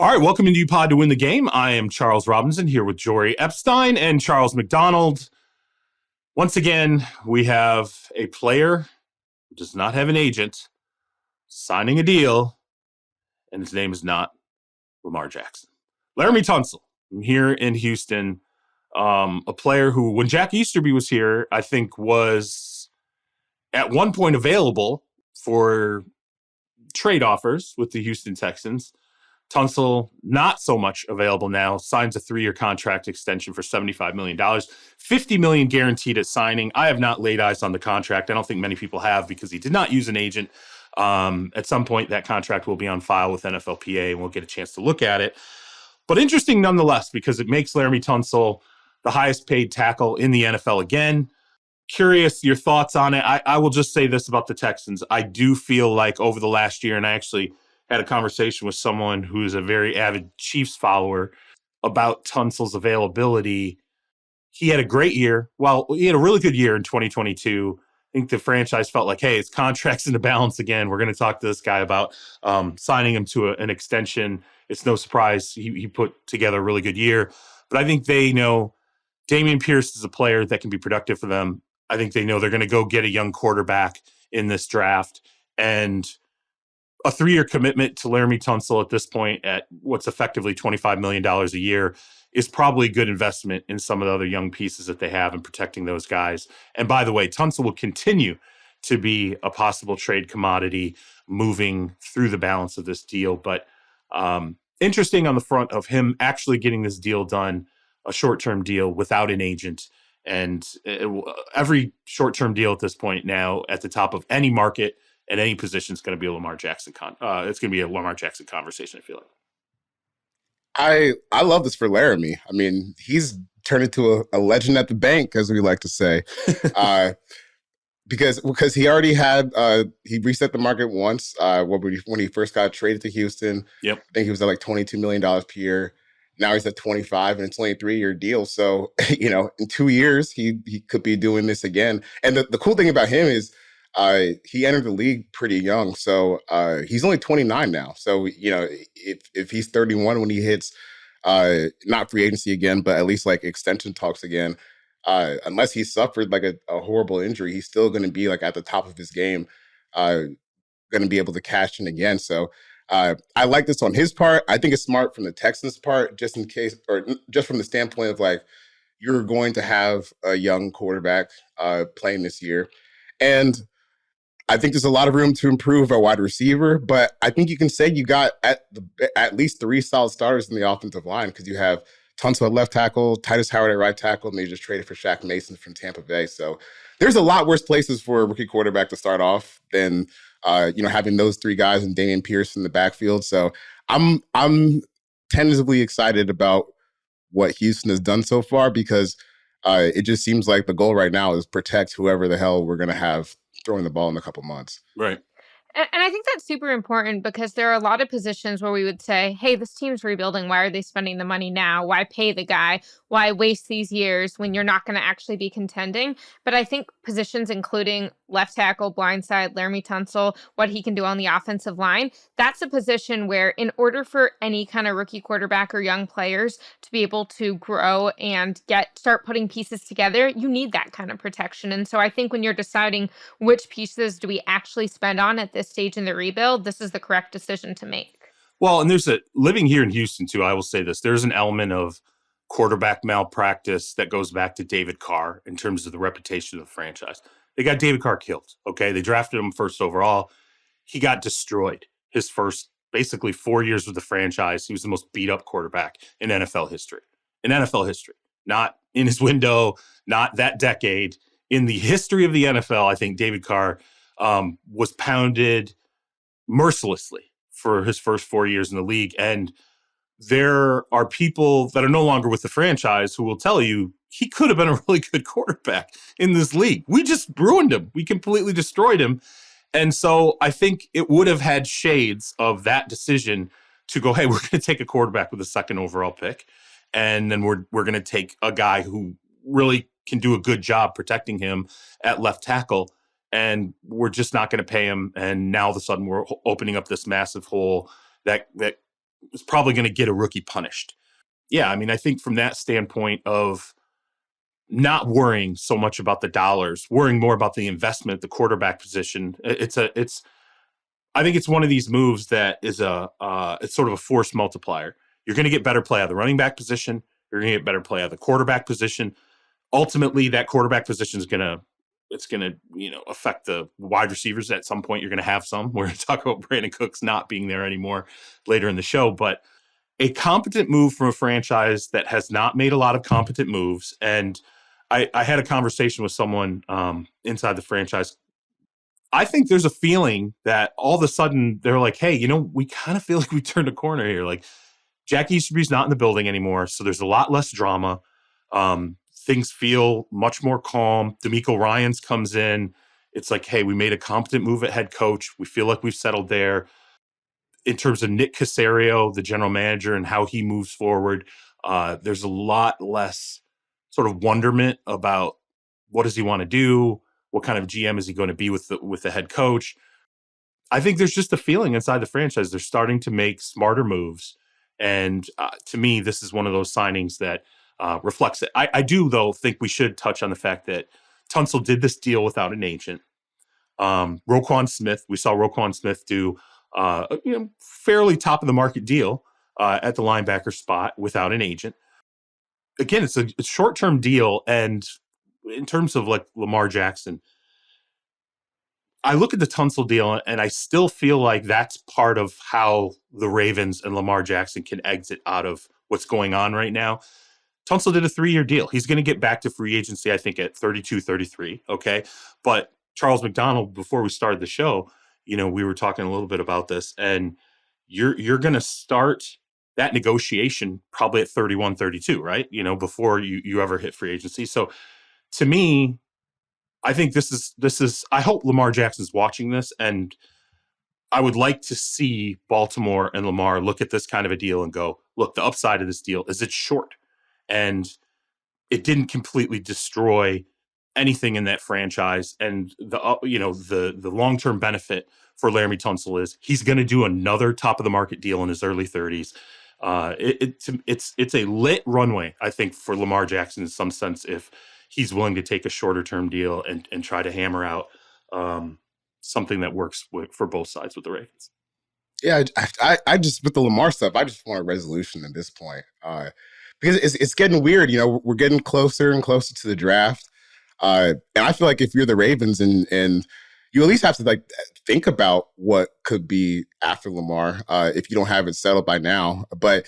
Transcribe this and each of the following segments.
All right, welcome into UPod to Win the Game. I am Charles Robinson here with Jori Epstein and Charles McDonald. Once again, we have a player who does not have an agent signing a deal, and his name is not Lamar Jackson. Laremy Tunsil here in Houston, a player who, when Jack Easterby was here, I think was at one point available for trade offers with the Houston Texans. Tunsil, not so much available now, signs a 3-year contract extension for $75 million, $50 million guaranteed at signing. I have not laid eyes on the contract. I don't think many people have because he did not use an agent. At some point, that contract will be on file with NFLPA and we'll get a chance to look at it. But interesting nonetheless, because it makes Laremy Tunsil the highest paid tackle in the NFL again. Curious your thoughts on it. I will just say this about the Texans. I do feel like over the last year, and I actually had a conversation with someone who's a very avid Chiefs follower about Tunsil's availability. He had a great year. Well, he had a really good year in 2022. I think the franchise felt like, hey, his contract's in the balance again. We're going to talk to this guy about signing him to an extension. It's no surprise he put together a really good year. But I think they know Dameon Pierce is a player that can be productive for them. I think they know they're going to go get a young quarterback in this draft. And a 3-year commitment to Laremy Tunsil at this point at what's effectively $25 million a year is probably a good investment in some of the other young pieces that they have in protecting those guys. And by the way, Tunsil will continue to be a possible trade commodity moving through the balance of this deal. But interesting on the front of him actually getting this deal done, a short-term deal without an agent. And every short-term deal at this point now at the top of any market at any position is going to be a Lamar Jackson. It's going to be a Lamar Jackson conversation, I feel like. I love this for Laremy. I mean, he's turned into a legend at the bank, as we like to say, because he already had he reset the market once when he first got traded to Houston. Yep, I think he was at like $22 million per year. Now he's at 25, and it's only a 3-year deal. So in 2 years he could be doing this again. And the cool thing about him is, he entered the league pretty young, so he's only 29 now. So if he's 31 when he hits not free agency again, but at least like extension talks again, unless he suffered like a horrible injury, he's still going to be like at the top of his game, going to be able to cash in again. So I like this on his part. I think it's smart from the Texans' part, just in case, or just from the standpoint of like you're going to have a young quarterback playing this year, and I think there's a lot of room to improve at wide receiver, but I think you can say you got at least 3 solid starters in the offensive line because you have Tunsil at left tackle, Titus Howard at right tackle, and they just traded for Shaq Mason from Tampa Bay. So there's a lot worse places for a rookie quarterback to start off than having those 3 guys and Dameon Pierce in the backfield. So I'm tentatively excited about what Houston has done so far because it just seems like the goal right now is protect whoever the hell we're going to have throwing the ball in a couple months. Right. And I think that's super important because there are a lot of positions where we would say, hey, this team's rebuilding. Why are they spending the money now? Why pay the guy? Why waste these years when you're not going to actually be contending? But I think positions including left tackle, blindside, Laremy Tunsil, what he can do on the offensive line, that's a position where in order for any kind of rookie quarterback or young players to be able to grow and start putting pieces together, you need that kind of protection. And so I think when you're deciding which pieces do we actually spend on at this stage in the rebuild, this is the correct decision to make. Well, and living here in Houston too, I will say this, there's an element of quarterback malpractice that goes back to David Carr in terms of the reputation of the franchise. They got David Carr killed, okay? They drafted him first overall. He got destroyed his first basically 4 years with the franchise. He was the most beat up quarterback in NFL history. Not in his window, not that decade. In the history of the NFL, I think David Carr was pounded mercilessly for his first 4 years in the league. And there are people that are no longer with the franchise who will tell you he could have been a really good quarterback in this league. We just ruined him. We completely destroyed him. And so I think it would have had shades of that decision to go, hey, we're going to take a quarterback with a second overall pick. And then we're going to take a guy who really can do a good job protecting him at left tackle. And we're just not going to pay him. And now all of a sudden we're opening up this massive hole that is probably going to get a rookie punished. Yeah, I mean, I think from that standpoint of not worrying so much about the dollars, worrying more about the investment at the quarterback position. I think it's one of these moves that is it's sort of a force multiplier. You're going to get better play out of the running back position. You're going to get better play out of the quarterback position. Ultimately, that quarterback position is going to affect the wide receivers at some point. You're going to have some. We're going to talk about Brandin Cooks not being there anymore later in the show, but a competent move from a franchise that has not made a lot of competent moves. And I had a conversation with someone inside the franchise. I think there's a feeling that all of a sudden they're like, hey, we kind of feel like we turned a corner here. Like Jack Easterby's not in the building anymore. So there's a lot less drama. Things feel much more calm. D'Amico Ryans comes in. It's like, hey, we made a competent move at head coach. We feel like we've settled there. In terms of Nick Caserio, the general manager, and how he moves forward, there's a lot less sort of wonderment about what does he want to do? What kind of GM is he going to be with the head coach? I think there's just a feeling inside the franchise. They're starting to make smarter moves. And to me, this is one of those signings that reflects it. I do, though, think we should touch on the fact that Tunsil did this deal without an agent. Roquan Smith, we saw Roquan Smith do fairly top of the market deal at the linebacker spot without an agent. Again, it's a short-term deal. And in terms of like Lamar Jackson, I look at the Tunsil deal and I still feel like that's part of how the Ravens and Lamar Jackson can exit out of what's going on right now. Tunsil did a 3-year deal. He's going to get back to free agency, I think, at 32, 33. Okay. But Charles McDonald, before we started the show, we were talking a little bit about this, and you're going to start that negotiation probably at 31, 32, right? Before you ever hit free agency. So to me, I think this is, I hope Lamar Jackson's watching this, and I would like to see Baltimore and Lamar look at this kind of a deal and go, look, the upside of this deal is it's short, and it didn't completely destroy anything in that franchise. And the long-term benefit for Laremy Tunsil is he's going to do another top of the market deal in his early 30s. It's a lit runway, I think, for Lamar Jackson in some sense, if he's willing to take a shorter term deal and try to hammer out something that works for both sides with the Ravens. Yeah, I just, with the Lamar stuff, I just want a resolution at this point, because it's getting weird. We're getting closer and closer to the draft, and I feel like if you're the Ravens and you at least have to think about what could be after Lamar, if you don't have it settled by now. But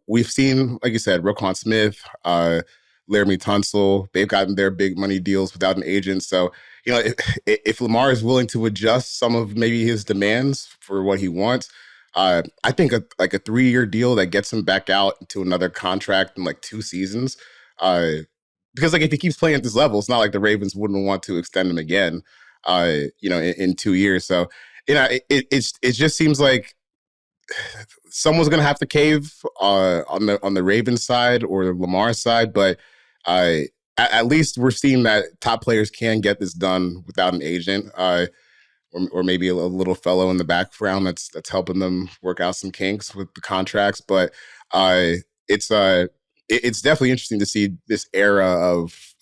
we've seen, like you said, Roquan Smith, Laremy Tunsil, they've gotten their big money deals without an agent. So, if Lamar is willing to adjust some of maybe his demands for what he wants, I think a 3-year deal that gets him back out to another contract in 2 seasons. Because if he keeps playing at this level, it's not like the Ravens wouldn't want to extend him again, in 2 years. So, it just seems like someone's going to have to cave on the Ravens side or the Lamar side, but at least we're seeing that top players can get this done without an agent, or maybe a little fellow in the background that's helping them work out some kinks with the contracts. But it's definitely interesting to see this era of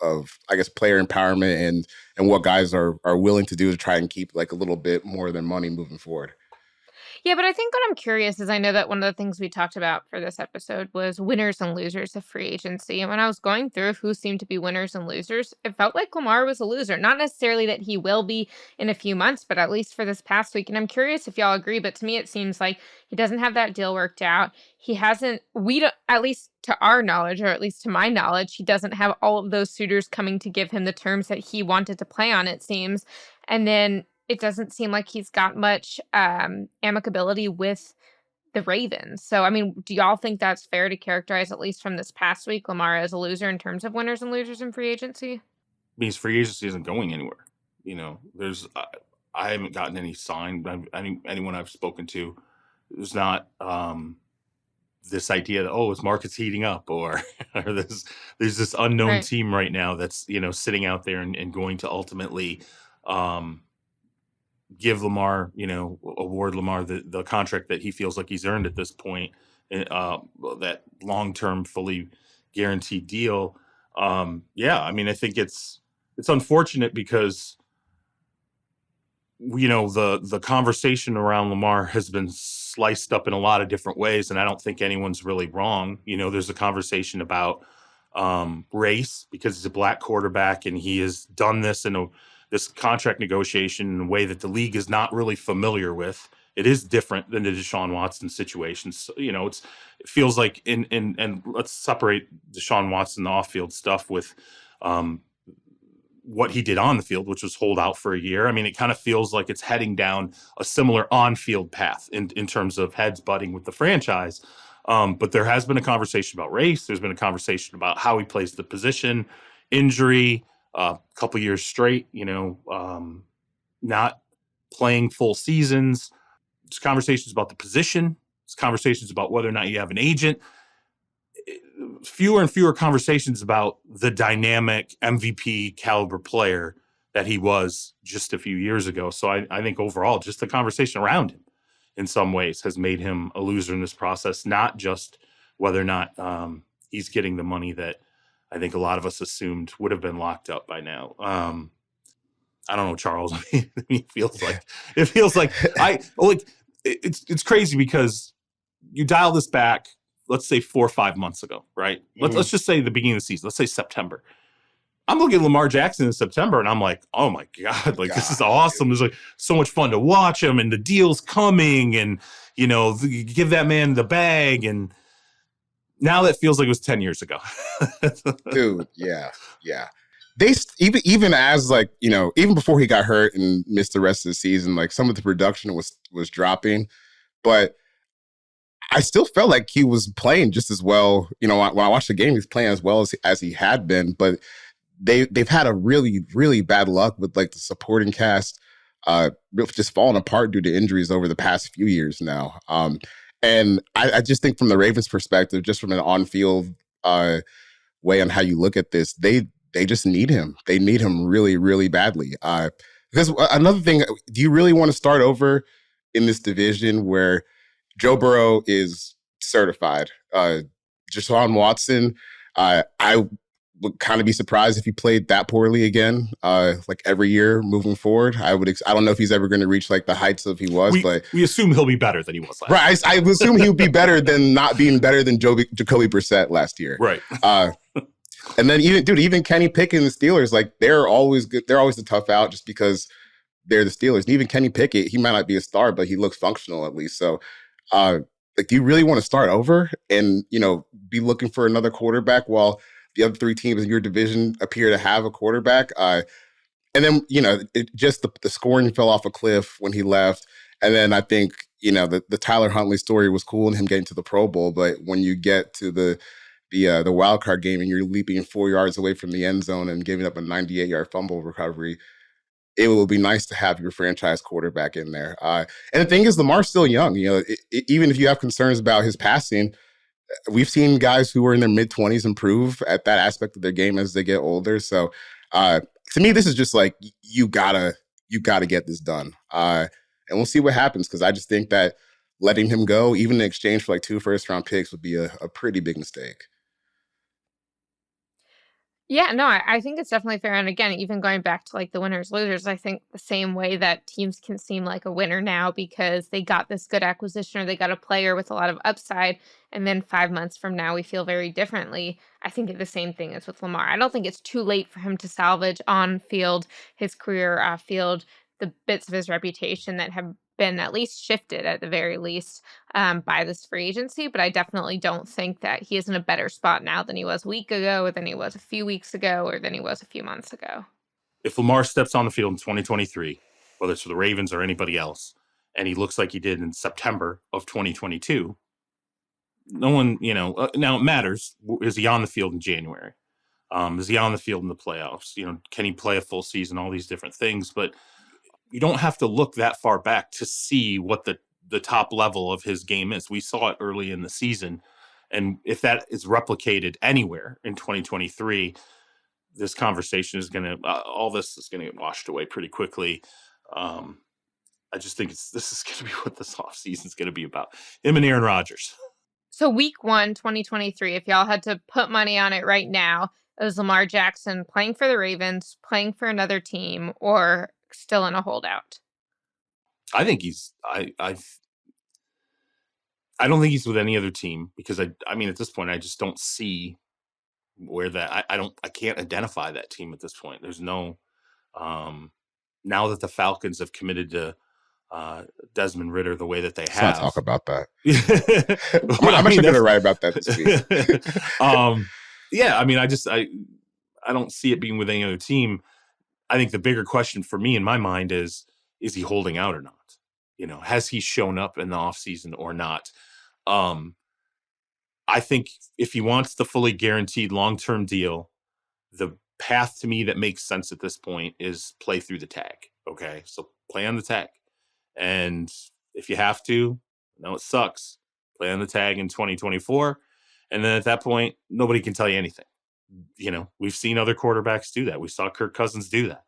I guess player empowerment and what guys are willing to do to try and keep a little bit more of their money moving forward. Yeah, but I think what I'm curious is I know that one of the things we talked about for this episode was winners and losers of free agency. And when I was going through who seemed to be winners and losers, it felt like Lamar was a loser. Not necessarily that he will be in a few months, but at least for this past week. And I'm curious if y'all agree, but to me it seems like he doesn't have that deal worked out. He hasn't, at least to our knowledge, or at least to my knowledge, he doesn't have all of those suitors coming to give him the terms that he wanted to play on, it seems. And then it doesn't seem like he's got much amicability with the Ravens. So, I mean, do y'all think that's fair to characterize, at least from this past week, Lamar as a loser in terms of winners and losers in free agency? Because free agency isn't going anywhere. I haven't gotten any sign. Anyone I've spoken to, there's not this idea that, his market's heating up, or there's this unknown team right now that's sitting out there and going to ultimately give Lamar, award Lamar the contract that he feels like he's earned at this point, that long-term, fully guaranteed deal. I think it's unfortunate because, the conversation around Lamar has been sliced up in a lot of different ways, and I don't think anyone's really wrong. There's a conversation about race because he's a black quarterback, and he has done this this contract negotiation in a way that the league is not really familiar with. It is different than the Deshaun Watson situation. So, it feels like and let's separate Deshaun Watson off-field stuff with what he did on the field, which was hold out for a year. I mean, it kind of feels like it's heading down a similar on-field path in terms of heads butting with the franchise. But there has been a conversation about race. There's been a conversation about how he plays the position, injury, a couple years straight, not playing full seasons. There's conversations about the position. There's conversations about whether or not you have an agent. Fewer and fewer conversations about the dynamic MVP caliber player that he was just a few years ago. So I think overall, just the conversation around him in some ways has made him a loser in this process, not just whether or not he's getting the money that I think a lot of us assumed would have been locked up by now. I don't know, Charles. I mean, it feels like it's crazy because you dial this back, let's say 4 or 5 months ago, right? Mm-hmm. Let's just say the beginning of the season. Let's say September. I'm looking at Lamar Jackson in September, and I'm like, oh my God, this is awesome. There's so much fun to watch him, and the deal's coming, and you give that man the bag, and now that feels like it was 10 years ago. Dude, yeah. They even as even before he got hurt and missed the rest of the season, some of the production was dropping, but I still felt like he was playing just as well. When I watched the game, he's playing as well as he had been, but they've had a really, really bad luck with the supporting cast just falling apart due to injuries over the past few years now. And I just think from the Ravens' perspective, just from an on-field way on how you look at this, they just need him. They need him really, really badly. Because another thing, do you really want to start over in this division where Joe Burrow is certified? Deshaun Watson, I would kind of be surprised if he played that poorly again, every year moving forward. I don't know if he's ever going to reach the heights of he was, but we assume he'll be better than he was last year. Right. I assume he would be better than not being better than Jacoby Brissett last year. Right. And then even Kenny Pickett and the Steelers, they're always good. They're always the tough out just because they're the Steelers. And even Kenny Pickett, he might not be a star, but he looks functional at least. So, do you really want to start over and, be looking for another quarterback while the other 3 teams in your division appear to have a quarterback? And then, the scoring fell off a cliff when he left. And then I think, the Tyler Huntley story was cool and him getting to the Pro Bowl. But when you get to the wild card game and you're leaping 4 yards away from the end zone and giving up a 98-yard fumble recovery, it will be nice to have your franchise quarterback in there. And the thing is, Lamar's still young. Even if you have concerns about his passing, we've seen guys who are in their mid-20s improve at that aspect of their game as they get older. So to me, this is just you gotta get this done. And we'll see what happens, because I just think that letting him go, even in exchange for 2 first-round picks, would be a pretty big mistake. Yeah, no, I think it's definitely fair. And again, even going back to the winners, losers, I think the same way that teams can seem like a winner now because they got this good acquisition or they got a player with a lot of upside, and then 5 months from now we feel very differently. I think the same thing is with Lamar. I don't think it's too late for him to salvage on field, his career off field, the bits of his reputation that have been at least shifted at the very least by this free agency. But I definitely don't think that he is in a better spot now than he was a week ago, or than he was a few weeks ago, or than he was a few months ago. If Lamar steps on the field in 2023, whether it's for the Ravens or anybody else, and he looks like he did in September of 2022, no one, now it matters. Is he on the field in January? Is he on the field in the playoffs? Can he play a full season? All these different things. But you don't have to look that far back to see what the top level of his game is. We saw it early in the season. And if that is replicated anywhere in 2023, this conversation is all this is going to get washed away pretty quickly. I just think this is going to be what this offseason is going to be about. Him and Aaron Rodgers. So week 1, 2023, if y'all had to put money on it right now, it was Lamar Jackson playing for the Ravens, playing for another team, or still in a holdout? I think he's I don't think he's with any other team because I mean, at this point, I just don't see where that I can't identify that team at this point. There's no now that the Falcons have committed to Desmond Ridder the way that they Let's have. not talk about that. I'm actually going to write about that this week. Yeah, I mean, I don't see it being with any other team. I think the bigger question for me in my mind is he holding out or not? Has he shown up in the offseason or not? I think if he wants the fully guaranteed long-term deal, the path to me that makes sense at this point is play through the tag. Okay, so play on the tag. And if you have to, I know it sucks, play on the tag in 2024. And then at that point, nobody can tell you anything. We've seen other quarterbacks do that. We saw Kirk Cousins do that.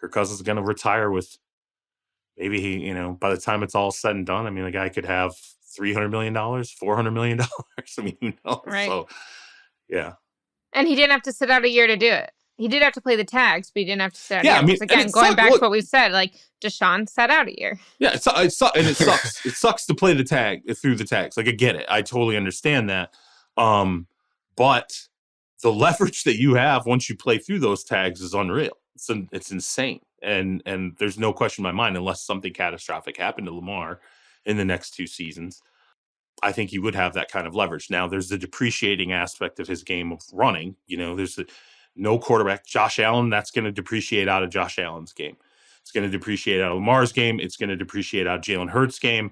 Kirk Cousins is going to retire with maybe by the time it's all said and done, I mean, the guy could have $300 million, $400 million. I mean, who knows? Right. So, yeah. And he didn't have to sit out a year to do it. He did have to play the tags, but he didn't have to sit out. Yeah, I mean, again, going back to what we've said, like Deshaun sat out a year. Yeah, it sucks. It sucks to play the tag through the tags. Like, I get it. I totally understand that. But the leverage that you have once you play through those tags is unreal. It's insane. And there's no question in my mind, unless something catastrophic happened to Lamar in the next 2 seasons, I think he would have that kind of leverage. Now, there's the depreciating aspect of his game of running. There's no quarterback. Josh Allen, that's going to depreciate out of Josh Allen's game. It's going to depreciate out of Lamar's game. It's going to depreciate out of Jalen Hurts' game.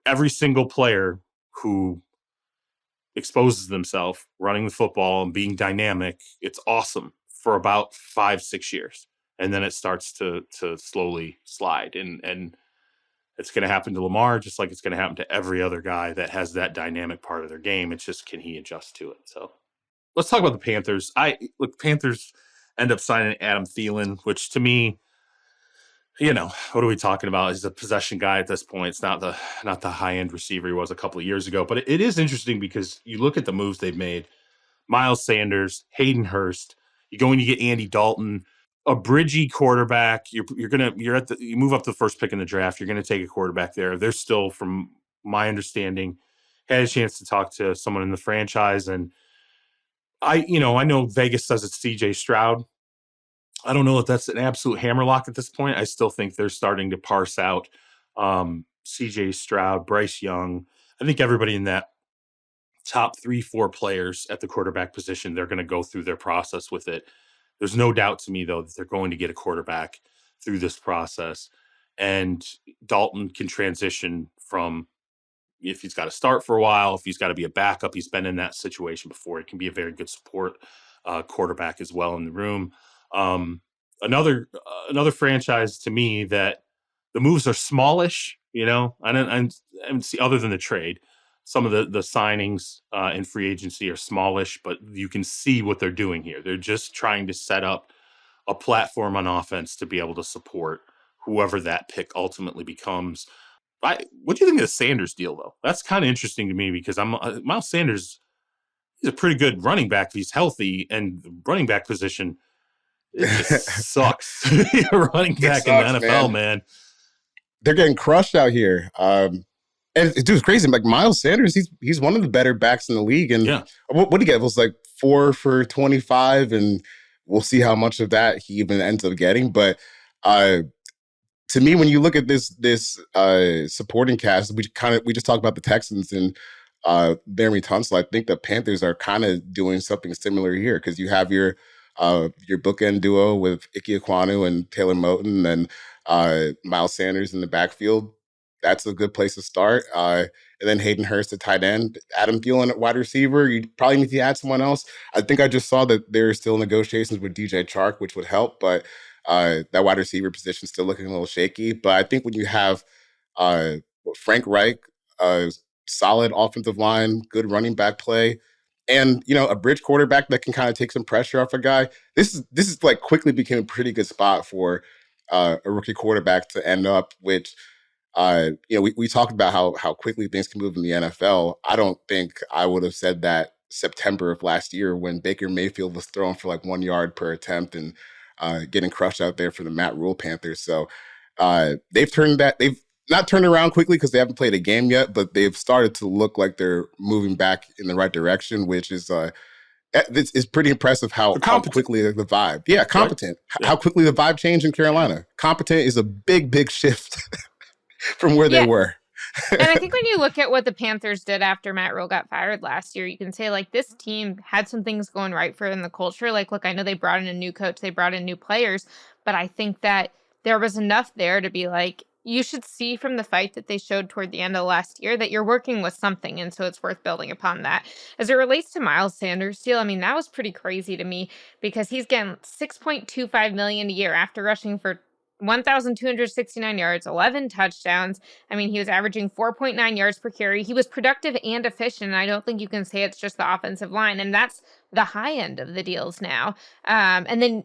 Every single player who exposes themselves running the football and being dynamic, it's awesome for about 5-6 years. And then it starts to slowly slide. And it's going to happen to Lamar, just like it's going to happen to every other guy that has that dynamic part of their game. It's just, can he adjust to it? So let's talk about the Panthers. Panthers end up signing Adam Thielen, which to me, what are we talking about? He's a possession guy at this point. It's not the high-end receiver he was a couple of years ago. But it is interesting because you look at the moves they've made. Miles Sanders, Hayden Hurst. You're going to get Andy Dalton, a bridgy quarterback. You move up to the first pick in the draft. You're going to take a quarterback there. They're still, from my understanding, had a chance to talk to someone in the franchise, and I know Vegas says it's CJ Stroud. I don't know if that's an absolute hammerlock at this point. I still think they're starting to parse out CJ Stroud, Bryce Young. I think everybody in that top 3-4 players at the quarterback position, they're going to go through their process with it. There's no doubt to me, though, that they're going to get a quarterback through this process. And Dalton can transition from, if he's got to start for a while, if he's got to be a backup, he's been in that situation before. It can be a very good support quarterback as well in the room. Another franchise to me that the moves are smallish, I don't see, other than the trade. Some of the signings in free agency are smallish, but you can see what they're doing here. They're just trying to set up a platform on offense to be able to support whoever that pick ultimately becomes. What do you think of the Sanders deal, though? That's kind of interesting to me because Miles Sanders, he's a pretty good running back if he's healthy, and the running back position, it just sucks. Running back in the NFL, man. They're getting crushed out here. And it's crazy. Like Miles Sanders, he's one of the better backs in the league. And yeah. What did he get? It was like 4 for 25, and we'll see how much of that he even ends up getting. But to me, when you look at this supporting cast, we just talked about the Texans and Laremy Tunsil. I think the Panthers are kind of doing something similar here because you have your bookend duo with Ike Ekwonu and Taylor Moton and Miles Sanders in the backfield. That's a good place to start. And then Hayden Hurst at tight end, Adam Thielen at wide receiver. You probably need to add someone else. I think I just saw that there's still negotiations with DJ Chark, which would help, but that wide receiver position is still looking a little shaky. But I think when you have Frank Reich, solid offensive line, good running back play, and a bridge quarterback that can kind of take some pressure off a guy, this is like quickly became a pretty good spot for a rookie quarterback to end up, which, we talked about how quickly things can move in the NFL. I don't think I would have said that September of last year when Baker Mayfield was throwing for like 1 yard per attempt and getting crushed out there for the Matt Rule Panthers. So they've not turned around quickly because they haven't played a game yet, but they've started to look like they're moving back in the right direction, which is it's pretty impressive how quickly the vibe. Yeah, competent. Right. How quickly the vibe changed in Carolina. Competent is a big, big shift from where they were. And I think when you look at what the Panthers did after Matt Rule got fired last year, you can say, like, this team had some things going right for in the culture. Like, look, I know they brought in a new coach, they brought in new players, but I think that there was enough there to be like, you should see from the fight that they showed toward the end of last year that you're working with something, and so it's worth building upon that. As it relates to Miles Sanders' deal, I mean, that was pretty crazy to me because he's getting $6.25 million a year after rushing for 1,269 yards, 11 touchdowns. I mean, he was averaging 4.9 yards per carry. He was productive and efficient, and I don't think you can say it's just the offensive line, and that's the high end of the deals now. And then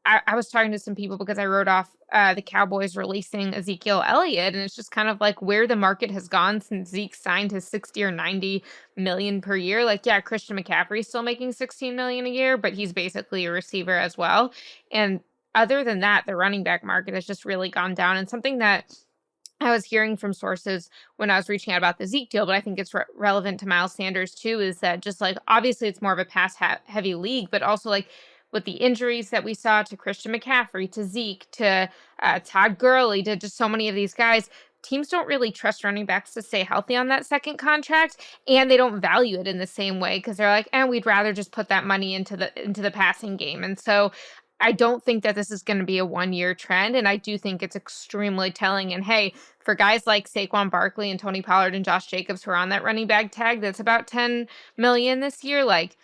I was talking to some people because I wrote off the Cowboys releasing Ezekiel Elliott, and it's just kind of like where the market has gone since Zeke signed his 60 or 90 million per year. Like, yeah, Christian McCaffrey's still making 16 million a year, but he's basically a receiver as well. And other than that, the running back market has just really gone down. And something that I was hearing from sources when I was reaching out about the Zeke deal, but I think it's relevant to Miles Sanders too, is that just like, obviously it's more of a pass heavy league, but also like with the injuries that we saw to Christian McCaffrey, to Zeke, to Todd Gurley, to just so many of these guys, teams don't really trust running backs to stay healthy on that second contract, and they don't value it in the same way because they're like, we'd rather just put that money into the passing game. And so I don't think that this is going to be a 1-year trend, and I do think it's extremely telling. And hey, for guys like Saquon Barkley and Tony Pollard and Josh Jacobs who are on that running back tag that's about 10 million this year, like,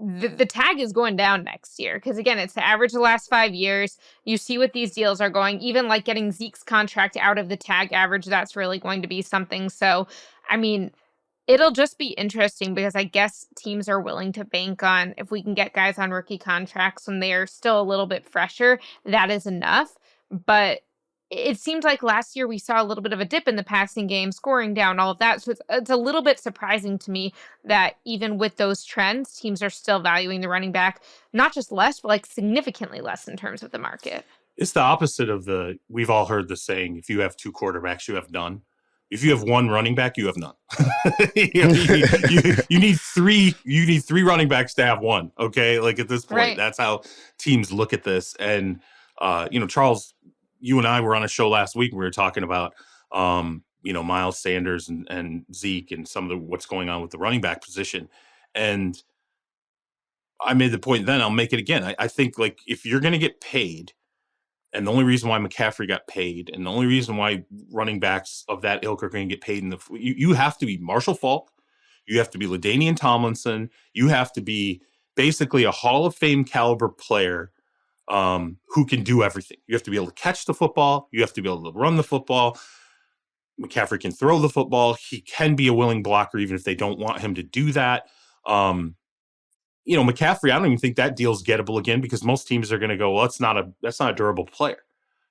the tag is going down next year because, again, it's the average the last 5 years. You see what these deals are going, even like getting Zeke's contract out of the tag average, that's really going to be something. So, I mean, it'll just be interesting because I guess teams are willing to bank on if we can get guys on rookie contracts when they're still a little bit fresher, that is enough. But it seems like last year we saw a little bit of a dip in the passing game, scoring down, all of that. So it's a little bit surprising to me that even with those trends, teams are still valuing the running back, not just less, but like significantly less in terms of the market. It's the opposite of we've all heard the saying, if you have 2 quarterbacks, you have none. If you have 1 running back, you have none. you need 3. You need 3 running backs to have 1. Okay, like at this point, right. That's how teams look at this. And Charles, you and I were on a show last week. We were talking about Miles Sanders and Zeke and some of what's going on with the running back position. And I made the point then. I'll make it again. I think like if you're going to get paid. And the only reason why McCaffrey got paid, and the only reason why running backs of that ilk are going to get paid you have to be Marshall Faulk, you have to be LaDainian Tomlinson, you have to be basically a Hall of Fame caliber player who can do everything. You have to be able to catch the football, you have to be able to run the football. McCaffrey can throw the football, he can be a willing blocker even if they don't want him to do that. McCaffrey, I don't even think that deal's gettable again because most teams are going to go, well, that's not a durable player.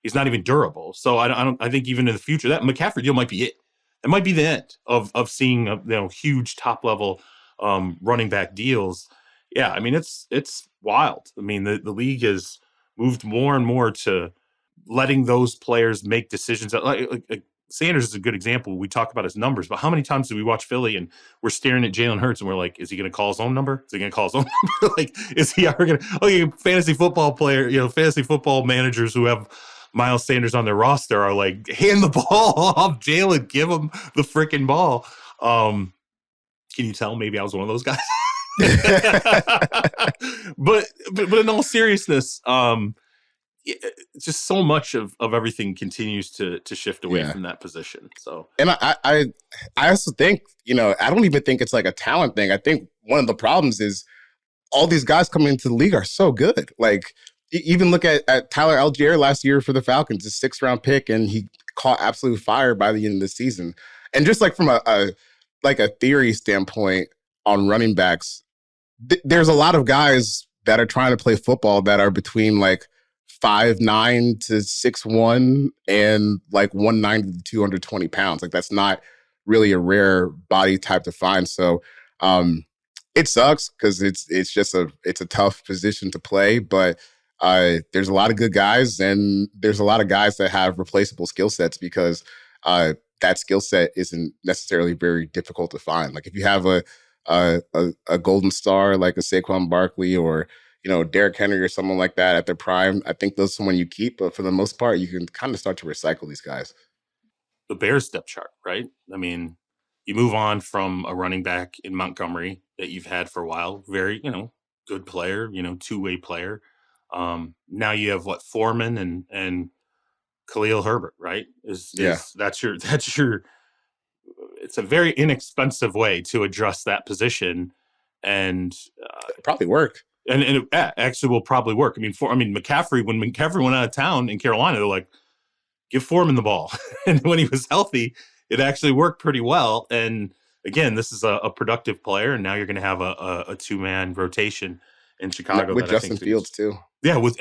He's not even durable. So I think even in the future, that McCaffrey deal might be it. It might be the end of seeing huge top level running back deals. Yeah, I mean it's wild. I mean the league has moved more and more to letting those players make decisions. Like Sanders is a good example. We talk about his numbers, but how many times do we watch Philly and we're staring at Jalen Hurts and we're like, is he going to call his own number? Is he going to call his own number? Like, is he ever going to, fantasy football player, fantasy football managers who have Miles Sanders on their roster are like, hand the ball off Jalen, give him the freaking ball. Can you tell maybe I was one of those guys? but in all seriousness, just so much of everything continues to shift away from that position. So, and I also think, I don't even think it's like a talent thing. I think one of the problems is all these guys coming into the league are so good. Like, even look at Tyler Algier last year for the Falcons, a 6th-round pick, and he caught absolute fire by the end of the season. And just like from a theory standpoint on running backs, there's a lot of guys that are trying to play football that are between like 5'9" to 6'1" and like 190 to 220 pounds. Like that's not really a rare body type to find. So it sucks because it's just it's a tough position to play, but there's a lot of good guys and there's a lot of guys that have replaceable skill sets because that skill set isn't necessarily very difficult to find. Like if you have a golden star like a Saquon Barkley or Derrick Henry or someone like that at their prime, I think those are someone you keep. But for the most part, you can kind of start to recycle these guys. The Bears depth chart, right? I mean, you move on from a running back in Montgomery that you've had for a while, very, good player, two-way player. Now you have Foreman and Khalil Herbert, right? That's your it's a very inexpensive way to address that position, and it'll probably work. And it actually will probably work. I mean, McCaffrey, when McCaffrey went out of town in Carolina, they're like, give Foreman the ball. And when he was healthy, it actually worked pretty well. And again, this is a productive player, and now you're going to have a two-man rotation in Chicago with Justin Fields too. Yeah, with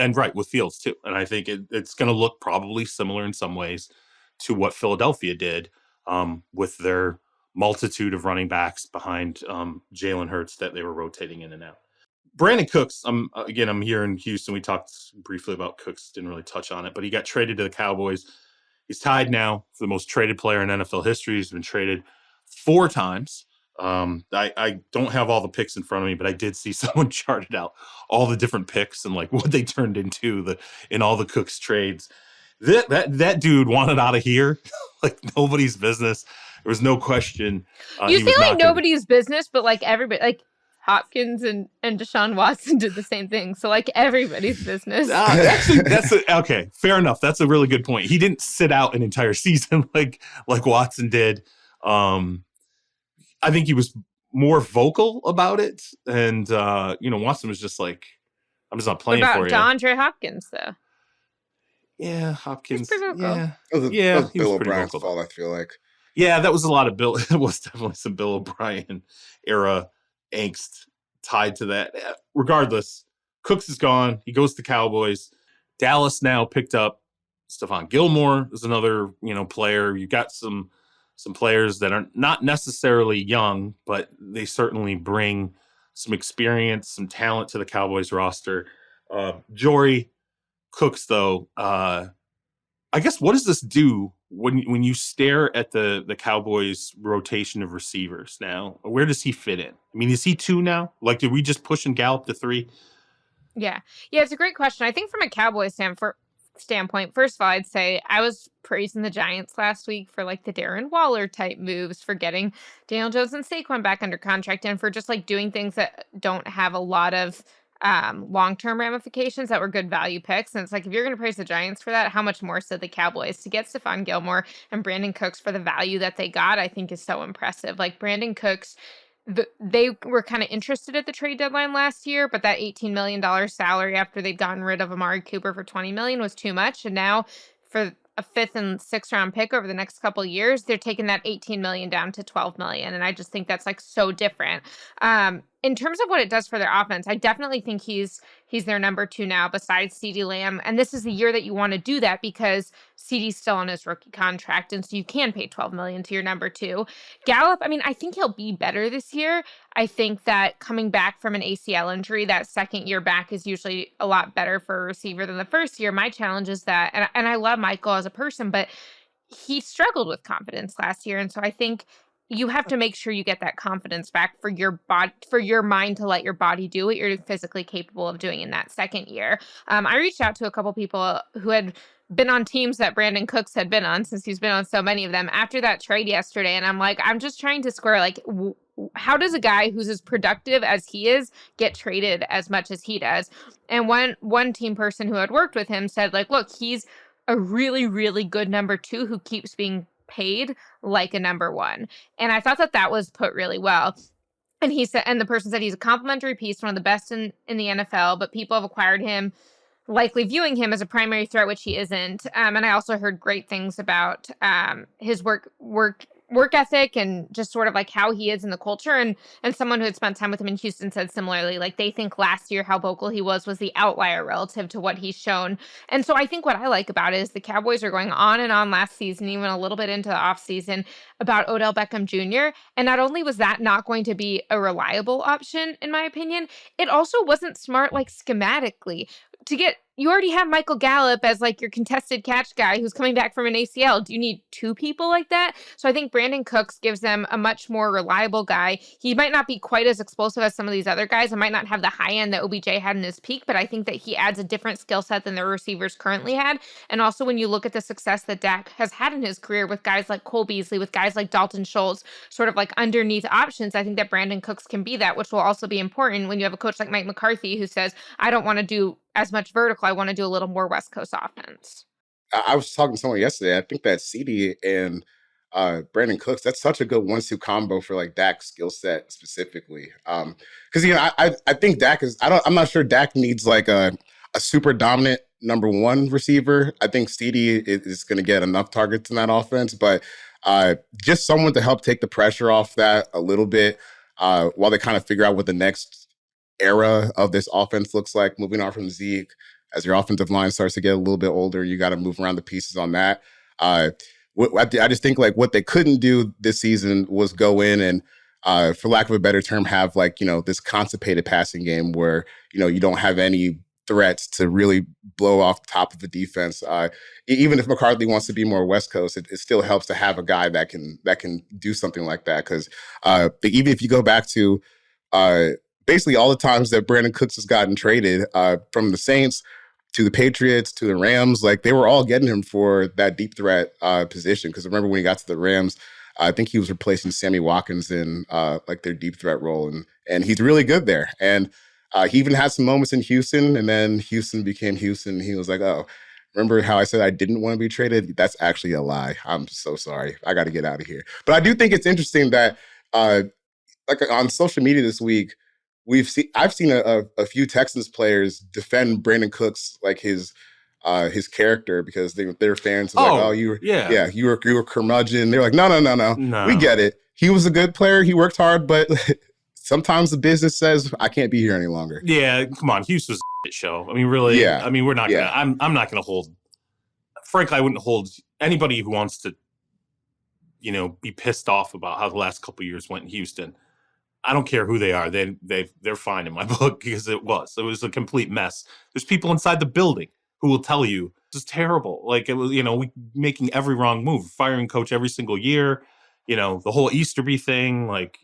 Fields too. And I think it's going to look probably similar in some ways to what Philadelphia did with their multitude of running backs behind Jalen Hurts that they were rotating in and out. Brandin Cooks, I'm here in Houston. We talked briefly about Cooks, didn't really touch on it, but he got traded to the Cowboys. He's tied now for the most traded player in NFL history. He's been traded 4 times. I don't have all the picks in front of me, but I did see someone charted out all the different picks and like what they turned into in all the Cooks trades. That dude wanted out of here like nobody's business. There was no question. You say like nobody's business, but like everybody, like Hopkins and Deshaun Watson did the same thing. So like everybody's business. Actually, okay. Fair enough. That's a really good point. He didn't sit out an entire season like Watson did. I think he was more vocal about it. And, Watson was just like, I'm just not playing for you. What about DeAndre Hopkins, though? Yeah, Hopkins. He's pretty vocal. That was Bill O'Brien's fault, I feel like. Yeah, that was a lot of Bill. It was definitely some Bill O'Brien era angst tied to that. Regardless, Cooks is gone. He goes to Cowboys. Dallas now picked up Stephon Gilmore is another, player. You got some players that are not necessarily young, but they certainly bring some experience, some talent to the Cowboys roster. Jori, Cooks, though, I guess what does this do when you stare at the Cowboys rotation of receivers now? Where does he fit in? I mean, is he 2 now? Like, did we just push and Gallup to 3? Yeah, it's a great question. I think from a Cowboys standpoint, first of all, I'd say I was praising the Giants last week for like the Darren Waller type moves, for getting Daniel Jones and Saquon back under contract, and for just like doing things that don't have a lot of long-term ramifications that were good value picks. And it's like, if you're going to praise the Giants for that, how much more so the Cowboys? To get Stephon Gilmore and Brandin Cooks for the value that they got, I think is so impressive. Like Brandin Cooks, they were kind of interested at the trade deadline last year, but that $18 million salary after they'd gotten rid of Amari Cooper for $20 million was too much. And now for a 5th and 6th round pick over the next couple of years, they're taking that $18 million down to $12 million. And I just think that's like so different. In terms of what it does for their offense, I definitely think he's their number 2 now besides CeeDee Lamb. And this is the year that you want to do that because CeeDee's still on his rookie contract. And so you can pay $12 million to your number 2. Gallup, I mean, I think he'll be better this year. I think that coming back from an ACL injury, that second year back is usually a lot better for a receiver than the first year. My challenge is that, and I love Michael as a person, but he struggled with confidence last year. And so I think you have to make sure you get that confidence back for your body, for your mind to let your body do what you're physically capable of doing in that second year. I reached out to a couple people who had been on teams that Brandin Cooks had been on, since he's been on so many of them, after that trade yesterday. And I'm like, I'm just trying to square, like, how does a guy who's as productive as he is get traded as much as he does? And one team person who had worked with him said, like, look, he's a really, really good number 2 who keeps being paid like a number 1. And I thought that was put really well. And he said, and the person said he's a complimentary piece, one of the best in the NFL, but people have acquired him, likely viewing him as a primary threat, which he isn't. And I also heard great things about his work work ethic and just sort of like how he is in the culture. And someone who had spent time with him in Houston said similarly, like they think last year how vocal he was the outlier relative to what he's shown. And so I think what I like about it is the Cowboys are going on and on last season, even a little bit into the offseason, about Odell Beckham Jr. And not only was that not going to be a reliable option, in my opinion, it also wasn't smart, like schematically. You already have Michael Gallup as like your contested catch guy who's coming back from an ACL. Do you need two people like that? So I think Brandin Cooks gives them a much more reliable guy. He might not be quite as explosive as some of these other guys. And might not have the high end that OBJ had in his peak, but I think that he adds a different skill set than the receivers currently had. And also when you look at the success that Dak has had in his career with guys like Cole Beasley, with guys like Dalton Schultz, sort of like underneath options, I think that Brandin Cooks can be that, which will also be important when you have a coach like Mike McCarthy who says, I don't want to do as much vertical. I want to do a little more West Coast offense. I was talking to someone yesterday. I think that CD and Brandin Cooks, that's such a good 1-2 combo for like Dak's skill set specifically. Because I think Dak is I'm not sure Dak needs like a super dominant number one receiver. I think CD is going to get enough targets in that offense, but just someone to help take the pressure off that a little bit while they kind of figure out what the next era of this offense looks like, moving on from Zeke. As your offensive line starts to get a little bit older, you got to move around the pieces on that. I just think like what they couldn't do this season was go in and, for lack of a better term, have like, this constipated passing game where, you don't have any threats to really blow off the top of the defense. Even if McCarthy wants to be more West Coast, it still helps to have a guy that can do something like that. Because even if you go back to basically all the times that Brandin Cooks has gotten traded from the Saints to the Patriots to the Rams, like they were all getting him for that deep threat position. Because remember when he got to the Rams, I think he was replacing Sammy Watkins in like their deep threat role, and he's really good there. And he even had some moments in Houston, and then Houston became Houston. He was like, "Oh, remember how I said I didn't want to be traded? That's actually a lie. I'm so sorry. I got to get out of here." But I do think it's interesting that like on social media this week, I've seen a few Texans players defend Brandin Cooks, like his character, because they're fans of like, you were curmudgeon. They're like, no, we get it. He was a good player. He worked hard, but sometimes the business says I can't be here any longer. Yeah, come on, Houston's a shit show. I mean, really. Yeah. I mean, we're not gonna. I'm not gonna hold. Frankly, I wouldn't hold anybody who wants to, be pissed off about how the last couple of years went in Houston. I don't care who they are. They're fine in my book because it was a complete mess. There's people inside the building who will tell you this is terrible. Like it was, we making every wrong move, firing coach every single year. The whole Easterby thing, like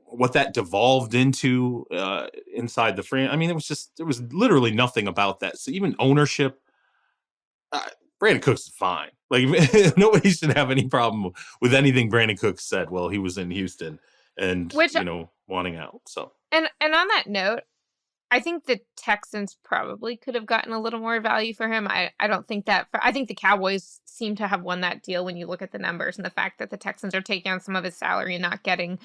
what that devolved into inside the frame. I mean, there was literally nothing about that. So even ownership, Brandin Cooks is fine. Like nobody should have any problem with anything Brandin Cooks said while he was in Houston. And wanting out. So and on that note, I think the Texans probably could have gotten a little more value for him. I don't think that. I think the Cowboys seem to have won that deal when you look at the numbers and the fact that the Texans are taking on some of his salary and not getting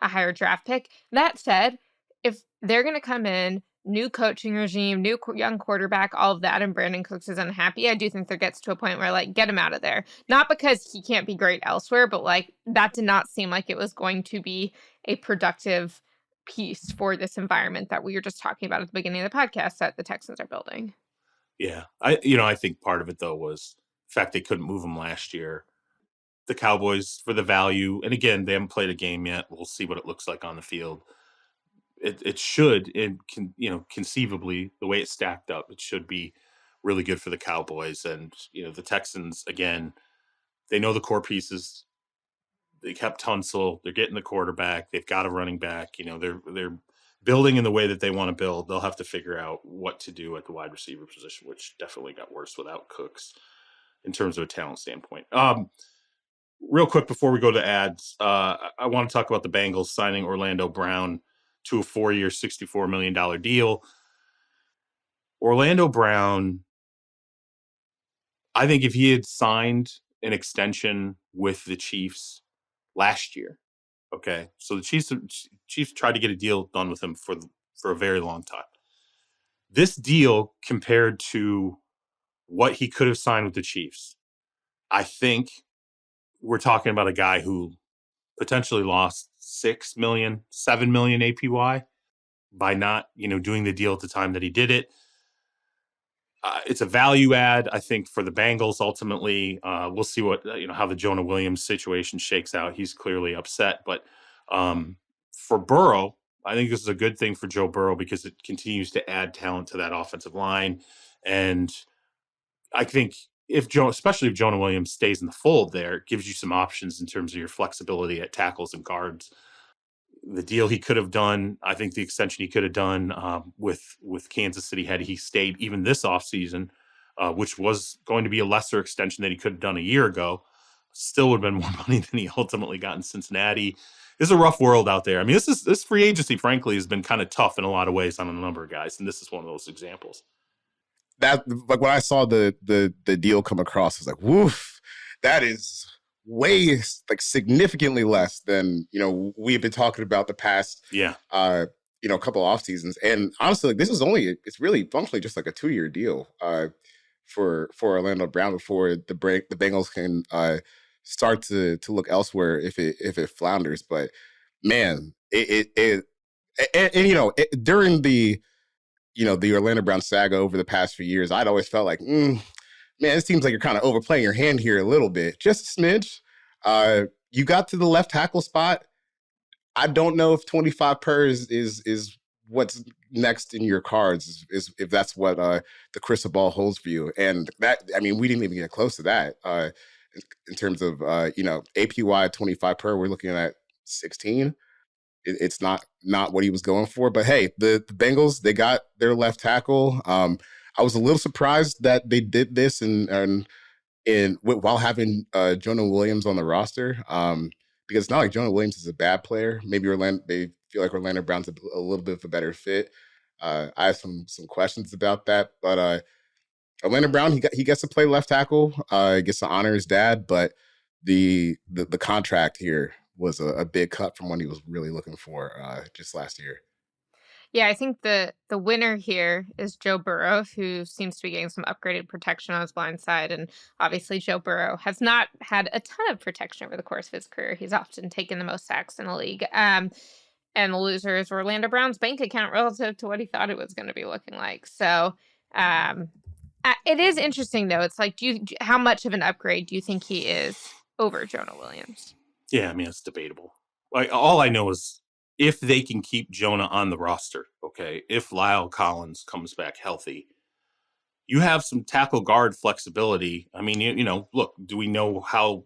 a higher draft pick. That said, if they're going to come in, new coaching regime, new young quarterback, all of that, and Brandin Cooks is unhappy, I do think there gets to a point where, like, get him out of there. Not because he can't be great elsewhere, but, like, that did not seem like it was going to be a productive piece for this environment that we were just talking about at the beginning of the podcast that the Texans are building. Yeah. I think part of it, though, was the fact they couldn't move him last year. The Cowboys, for the value, and again, they haven't played a game yet. We'll see what it looks like on the field. It should, and conceivably, the way it's stacked up, it should be really good for the Cowboys. And the Texans, again, they know the core pieces. They kept Tunsil. They're getting the quarterback. They've got a running back. They're building in the way that they want to build. They'll have to figure out what to do at the wide receiver position, which definitely got worse without Cooks in terms of a talent standpoint. Real quick before we go to ads, I want to talk about the Bengals signing Orlando Brown to a 4-year, $64 million deal. Orlando Brown, I think if he had signed an extension with the Chiefs last year, okay, so the Chiefs tried to get a deal done with him for a very long time. This deal compared to what he could have signed with the Chiefs, I think we're talking about a guy who potentially lost 6 million, 7 million APY by not, doing the deal at the time that he did it. It's a value add, I think, for the Bengals. Ultimately, we'll see how the Jonah Williams situation shakes out. He's clearly upset, but for Burrow, I think this is a good thing for Joe Burrow because it continues to add talent to that offensive line. And I think especially if Jonah Williams stays in the fold there, it gives you some options in terms of your flexibility at tackles and guards. The deal he could have done, I think the extension he could have done with Kansas City had he stayed even this offseason, which was going to be a lesser extension that he could have done a year ago, still would have been more money than he ultimately got in Cincinnati. It's a rough world out there. I mean, this free agency, frankly, has been kind of tough in a lot of ways on a number of guys, and this is one of those examples. That, like, when I saw the deal come across, I was like, woof, that is way, like, significantly less than, we've been talking about the past, couple off seasons. And honestly, like, it's really functionally just like a 2-year deal for Orlando Brown before the Bengals can start to look elsewhere if it flounders. But man, during the Orlando Brown saga over the past few years, I'd always felt like, man, it seems like you're kind of overplaying your hand here a little bit, just a smidge. You got to the left tackle spot. I don't know if 25 per is what's next in your cards, is if that's what the crystal ball holds for you. And that, I mean, we didn't even get close to that in terms of APY 25 per. We're looking at 16. It's not what he was going for. But hey, the Bengals, they got their left tackle. I was a little surprised that they did this and while having Jonah Williams on the roster, because it's not like Jonah Williams is a bad player. Maybe they feel like Orlando Brown's a little bit of a better fit. I have some questions about that, but Orlando Brown, he gets to play left tackle. He gets to honor his dad, but the contract here was a big cut from what he was really looking for just last year. Yeah, I think the winner here is Joe Burrow, who seems to be getting some upgraded protection on his blind side. And obviously, Joe Burrow has not had a ton of protection over the course of his career. He's often taken the most sacks in the league. And the loser is Orlando Brown's bank account relative to what he thought it was going to be looking like. So it is interesting, though. It's like, how much of an upgrade do you think he is over Jonah Williams? Yeah, I mean, it's debatable. Like, all I know is if they can keep Jonah on the roster, okay, if Lyle Collins comes back healthy, you have some tackle guard flexibility. I mean, look, do we know how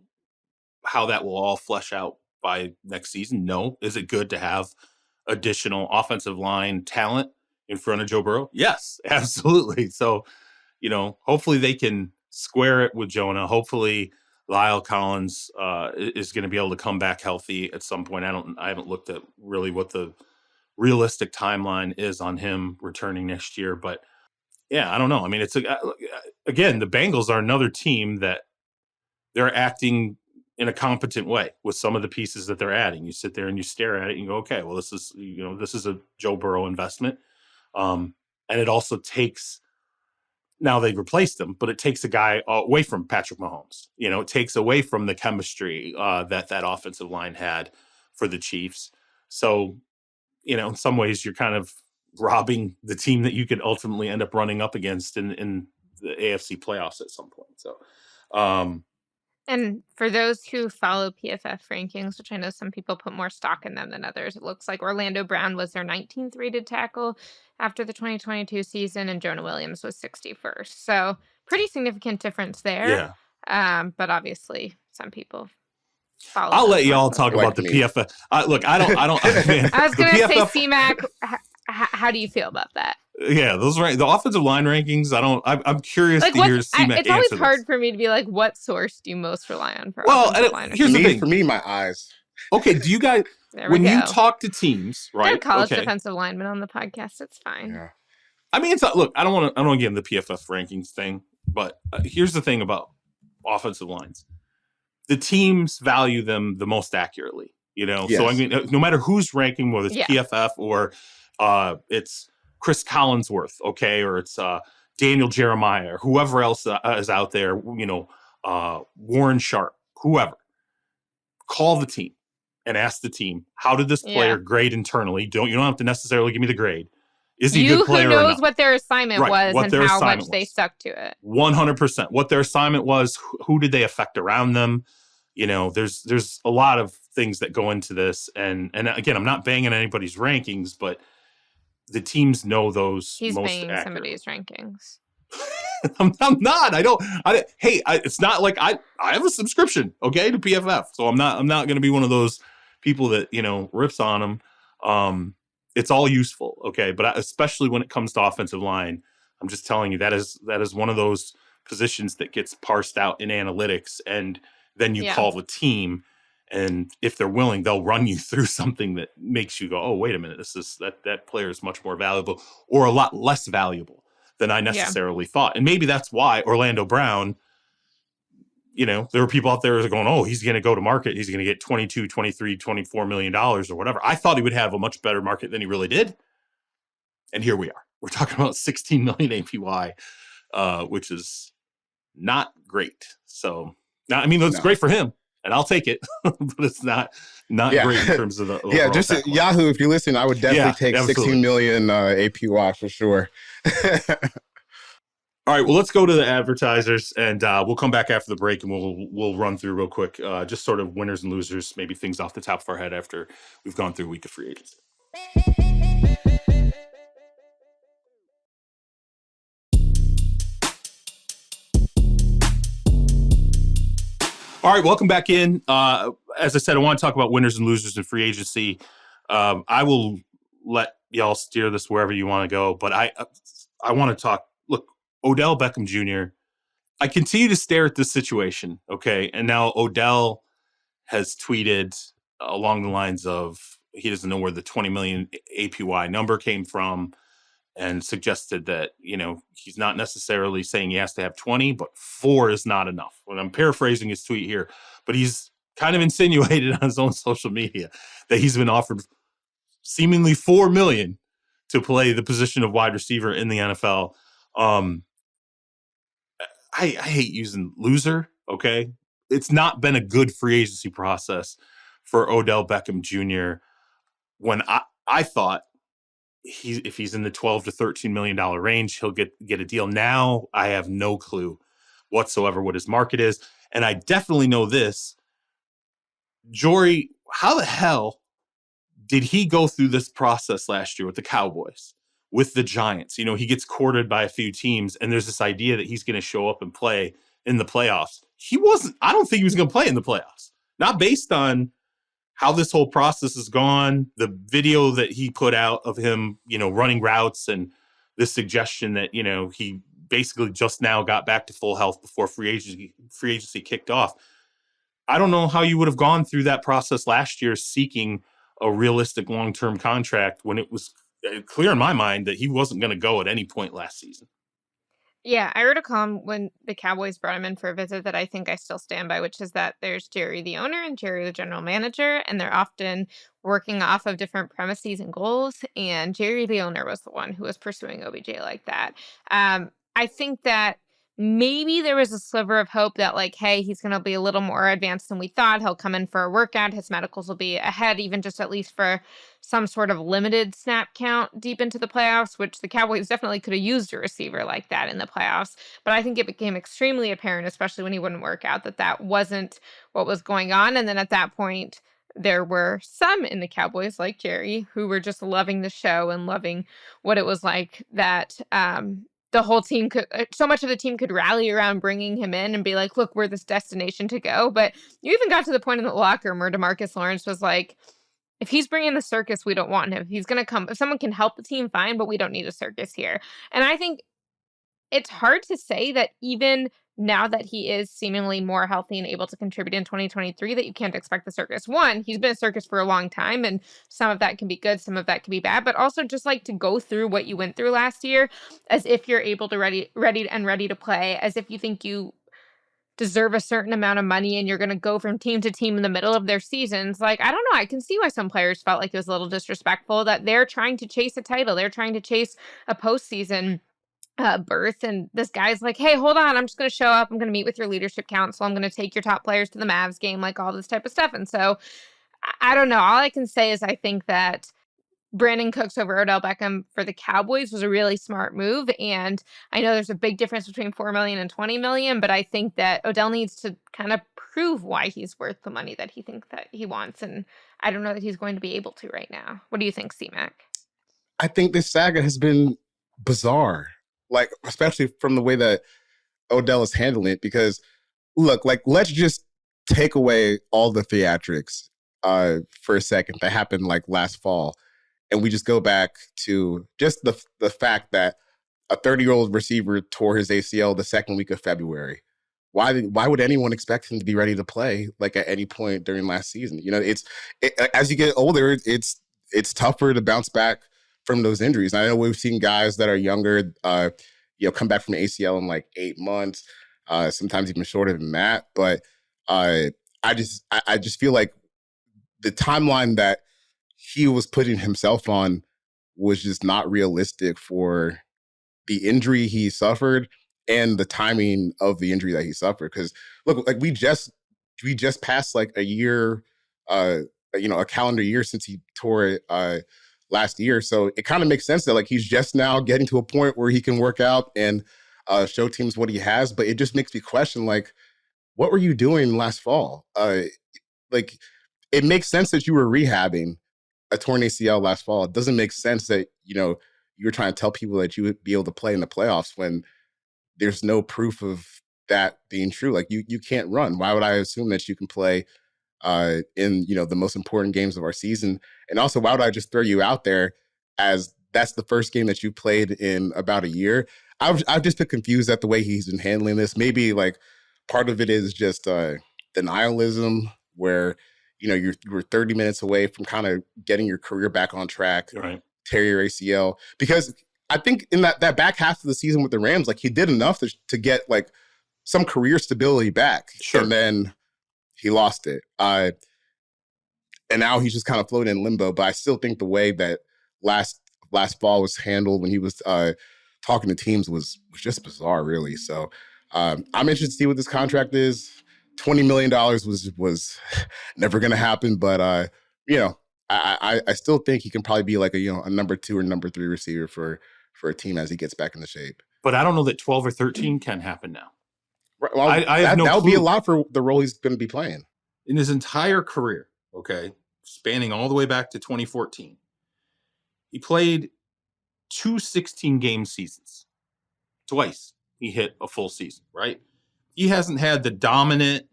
that will all flesh out by next season? No. Is it good to have additional offensive line talent in front of Joe Burrow? Yes, absolutely. So, hopefully they can square it with Jonah. Hopefully Lyle Collins is going to be able to come back healthy at some point. I haven't looked at really what the realistic timeline is on him returning next year, but yeah, I don't know. I mean, again, the Bengals are another team that they're acting in a competent way with some of the pieces that they're adding. You sit there and you stare at it and you go, okay, well, this is a Joe Burrow investment. And it also takes, now they've replaced him, but it takes a guy away from Patrick Mahomes. It takes away from the chemistry that offensive line had for the Chiefs. So, in some ways, you're kind of robbing the team that you could ultimately end up running up against in the AFC playoffs at some point. So, and for those who follow PFF rankings, which I know some people put more stock in them than others, it looks like Orlando Brown was their 19th rated tackle after the 2022 season, and Jonah Williams was 61st. So pretty significant difference there. Yeah. But obviously, some people follow. I'll let y'all talk about the PFF. Look, I don't. Man, I was going to say, C-Mac, how do you feel about that? Yeah, those right. The offensive line rankings. I'm curious to hear C-Mac. It's always hard for me to be like, what source do you most rely on for? Well, here's the thing. For me, my eyes. Okay, do you guys when you talk to teams, right? They're college defensive linemen on the podcast. It's fine. Yeah. I mean, look. I don't want to get in the PFF rankings thing, but here's the thing about offensive lines: the teams value them the most accurately. Yes. So I mean, no matter who's ranking, whether it's PFF or it's Chris Collinsworth, okay, or it's Daniel Jeremiah or whoever else is out there, Warren Sharp, whoever. call the team and ask the team, how did this player grade internally? You don't have to necessarily give me the grade. Is he a good player or not? Who knows what their assignment was and how much they stuck to it. 100%. What their assignment was, who did they affect around them? There's a lot of things that go into this. And again, I'm not banging anybody's rankings, but the teams know those. He's most banging accurately. somebody's rankings. I'm not. It's not like I have a subscription, okay, to PFF. So I'm not going to be one of those people that, rips on them. It's all useful, okay? But especially when it comes to offensive line, I'm just telling you that is one of those positions that gets parsed out in analytics, and then you call the team, and if they're willing, they'll run you through something that makes you go, "Oh, wait a minute, that player is much more valuable or a lot less valuable than I necessarily thought." And maybe that's why Orlando Brown, there were people out there going, "Oh, he's going to go to market. He's going to get 22, 23, $24 million or whatever." I thought he would have a much better market than he really did. And here we are. We're talking about 16 million APY, which is not great. So, it's great for him, and I'll take it, but it's not great in terms of the just Yahoo, if you listen, I would definitely take 16 million APY for sure. All right, well, let's go to the advertisers, and we'll come back after the break, and we'll run through real quick, just sort of winners and losers, maybe things off the top of our head after we've gone through a week of free agency. All right, welcome back in. As I said, I want to talk about winners and losers in free agency. I will let y'all steer this wherever you want to go, but I want to talk. Look, Odell Beckham Jr., I continue to stare at this situation, okay? And now Odell has tweeted along the lines of he doesn't know where the 20 million APY number came from, and suggested that, he's not necessarily saying he has to have 20, but 4 is not enough. And I'm paraphrasing his tweet here, but he's kind of insinuated on his own social media that he's been offered seemingly $4 million to play the position of wide receiver in the NFL. I hate using loser, okay? It's not been a good free agency process for Odell Beckham Jr. when I thought if he's in the $12 to $13 million range, he'll get a deal. Now I have no clue whatsoever what his market is. And I definitely know this. Jori, how the hell did he go through this process last year with the Cowboys, with the Giants? He gets courted by a few teams, and there's this idea that he's going to show up and play in the playoffs. I don't think he was going to play in the playoffs. Not based on how this whole process has gone, the video that he put out of him, running routes, and this suggestion that, he basically just now got back to full health before free agency kicked off. I don't know how you would have gone through that process last year seeking a realistic long-term contract when it was clear in my mind that he wasn't going to go at any point last season. Yeah, I wrote a column when the Cowboys brought him in for a visit that I think I still stand by, which is that there's Jori, the owner, and Jori, the general manager, and they're often working off of different premises and goals. And Jori, the owner, was the one who was pursuing OBJ like that. I think that maybe there was a sliver of hope that, hey, he's going to be a little more advanced than we thought. He'll come in for a workout. His medicals will be ahead, even just at least for some sort of limited snap count deep into the playoffs, which the Cowboys definitely could have used a receiver like that in the playoffs. But I think it became extremely apparent, especially when he wouldn't work out, that wasn't what was going on. And then at that point, there were some in the Cowboys, like Jori, who were just loving the show and loving what it was like that the whole team so much of the team could rally around bringing him in and be like, look, we're this destination to go. But you even got to the point in the locker room where DeMarcus Lawrence was like, if he's bringing the circus, we don't want him. If he's going to come, if someone can help the team, fine, but we don't need a circus here. And I think it's hard to say that even now that he is seemingly more healthy and able to contribute in 2023, that you can't expect the circus. One, he's been a circus for a long time, and some of that can be good, some of that can be bad, but also just to go through what you went through last year as if you're able to ready to play, as if you think you deserve a certain amount of money and you're going to go from team to team in the middle of their seasons. I don't know. I can see why some players felt like it was a little disrespectful, that they're trying to chase a title. They're trying to chase a postseason. berth, and this guy's like, hey, hold on, I'm just going to show up, I'm going to meet with your leadership council, I'm going to take your top players to the Mavs game, like all this type of stuff. And so I don't know, all I can say is I think that Brandin Cooks over Odell Beckham for the Cowboys was a really smart move. And I know there's a big difference between 4 million and 20 million, but I think that Odell needs to kind of prove why he's worth the money that he thinks that he wants. And I don't know that he's going to be able to right now. What do you think, C-Mac? I think this saga has been bizarre, like, especially from the way that Odell is handling it, because look, like, let's just take away all the theatrics for a second that happened like last fall. And we just go back to just the fact that a 30-year-old receiver tore his ACL the second week of February. Why would anyone expect him to be ready to play like at any point during last season? You know, as you get older, it's tougher to bounce back from those injuries. And I know we've seen guys that are younger, come back from ACL in like 8 months, sometimes even shorter than that. But I just feel like the timeline that he was putting himself on was just not realistic for the injury he suffered and the timing of the injury that he suffered. Because look, like we just passed like a year, a calendar year since he tore it last year. So it kind of makes sense that like he's just now getting to a point where he can work out and show teams what he has. But it just makes me question, like, what were you doing last fall? Like, it makes sense that you were rehabbing a torn ACL last fall. It doesn't make sense that, you were trying to tell people that you would be able to play in the playoffs when there's no proof of that being true. Like, you can't run. Why would I assume that you can play in, the most important games of our season? And also, why would I just throw you out there as that's the first game that you played in about a year? I've just been confused at the way he's been handling this. Maybe like part of it is just denialism, where you were 30 minutes away from kind of getting your career back on track, Right. tear your ACL. Because I think in that back half of the season with the Rams, like he did enough to get like some career stability back. Sure. And then he lost it. And now he's just kind of floating in limbo. But I still think the way that last fall was handled when he was talking to teams was just bizarre, really. So I'm interested to see what this contract is. $20 million was never going to happen. But, I still think he can probably be like a number 2 or number 3 receiver for a team as he gets back into shape. But I don't know that 12 or 13 can happen now. Right, well, I have no that would clue. be a lot for the role he's going to be playing. In his entire career, okay, spanning all the way back to 2014, he played 2 16-game seasons. Twice he hit a full season, right? He hasn't had the dominant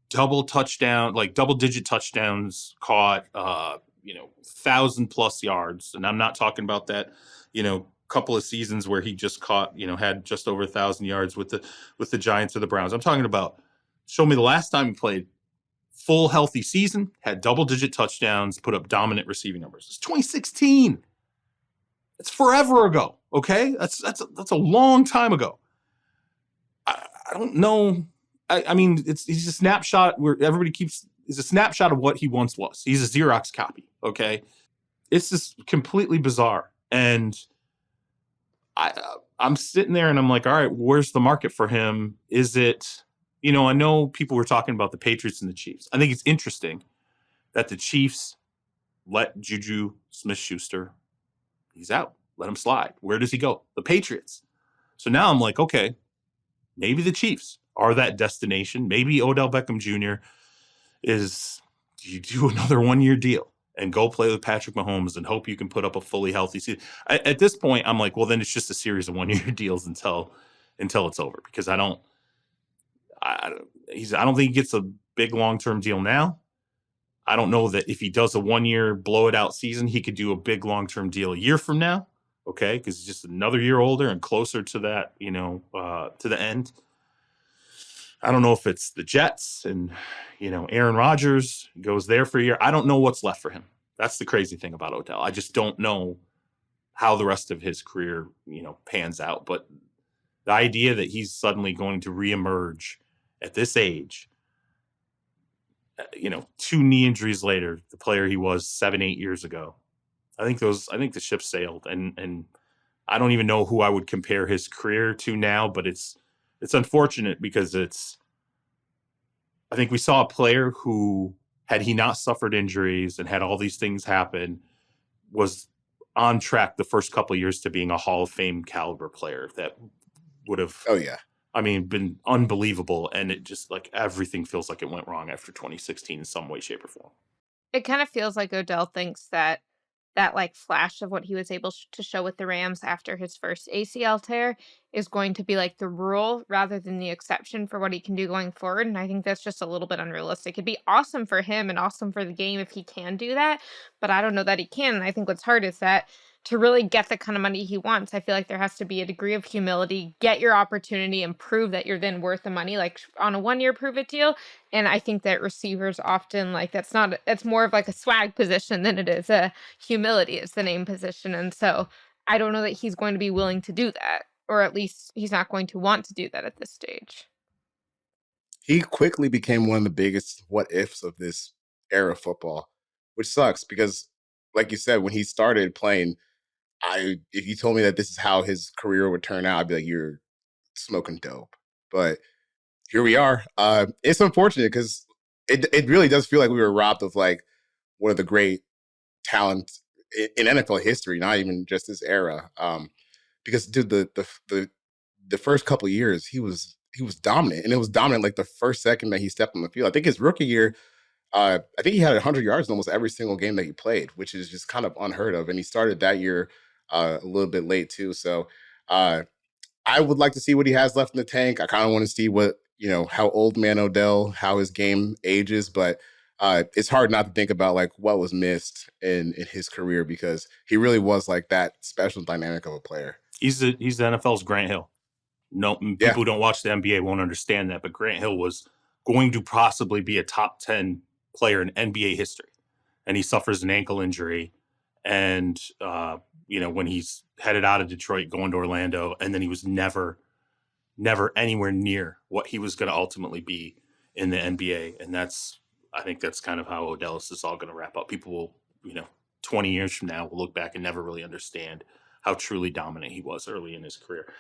double-digit touchdowns caught, 1,000+ yards. And I'm not talking about that, couple of seasons where he just caught, had just over 1,000 yards with the Giants or the Browns. I'm talking about, show me the last time he played full healthy season, had double-digit touchdowns, put up dominant receiving numbers. It's 2016. It's forever ago. Okay, that's a long time ago. I don't know. I mean, he's a snapshot where everybody is a snapshot of what he once was. He's a Xerox copy. Okay, it's just completely bizarre. And I'm sitting there and I'm like, all right, where's the market for him? Is it, I know people were talking about the Patriots and the Chiefs. I think it's interesting that the Chiefs let Juju Smith-Schuster, he's out. Let him slide. Where does he go? The Patriots. So now I'm like, okay, maybe the Chiefs are that destination. Maybe Odell Beckham Jr. You do another 1-year deal and go play with Patrick Mahomes and hope you can put up a fully healthy season. At this point, I'm like, well, then it's just a series of 1-year deals until it's over, because I don't think he gets a big long-term deal now. I don't know that if he does a 1-year blow it out season, he could do a big long-term deal a year from now. Okay. Because he's just another year older and closer to that, to the end. I don't know if it's the Jets and, Aaron Rodgers goes there for a year. I don't know what's left for him. That's the crazy thing about Odell. I just don't know how the rest of his career, pans out. But the idea that he's suddenly going to reemerge at this age, 2 knee injuries later, the player he was 7-8 years ago, I think the ship sailed. And I don't even know who I would compare his career to now, but it's unfortunate because I think we saw a player who, had he not suffered injuries and had all these things happen, was on track the first couple of years to being a Hall of Fame caliber player that would have, been unbelievable. And it just, like, everything feels like it went wrong after 2016 in some way, shape, or form. It kind of feels like Odell thinks that like flash of what he was able to show with the Rams after his first ACL tear is going to be like the rule rather than the exception for what he can do going forward. And I think that's just a little bit unrealistic. It'd be awesome for him and awesome for the game if he can do that, but I don't know that he can. And I think what's hard is that to really get the kind of money he wants, I feel like there has to be a degree of humility, get your opportunity and prove that you're then worth the money, like on a 1-year prove it deal. And I think that receivers often, like, that's more of like a swag position than it is a humility. It's the name position. And so I don't know that he's going to be willing to do that, or at least he's not going to want to do that at this stage. He quickly became one of the biggest what ifs of this era of football, which sucks because, like you said, when he started playing, if you told me that this is how his career would turn out, I'd be like, you're smoking dope. But here we are. It's unfortunate because it really does feel like we were robbed of like one of the great talents in NFL history, not even just this era. Because dude, the first couple of years he was dominant, and it was dominant like the first second that he stepped on the field. I think his rookie year, I think he had 100 yards in almost every single game that he played, which is just kind of unheard of. And he started that year a little bit late too. So I would like to see what he has left in the tank. I kind of want to see what, how old man Odell, how his game ages, but it's hard not to think about like what was missed in his career, because he really was like that special dynamic of a player. He's the NFL's Grant Hill. No, people who don't watch the NBA won't understand that, but Grant Hill was going to possibly be a top 10 player in NBA history, and he suffers an ankle injury, and when he's headed out of Detroit going to Orlando, and then he was never anywhere near what he was going to ultimately be in the NBA. And I think that's kind of how Odell is all going to wrap up. People will, 20 years from now, will look back and never really understand how truly dominant he was early in his career.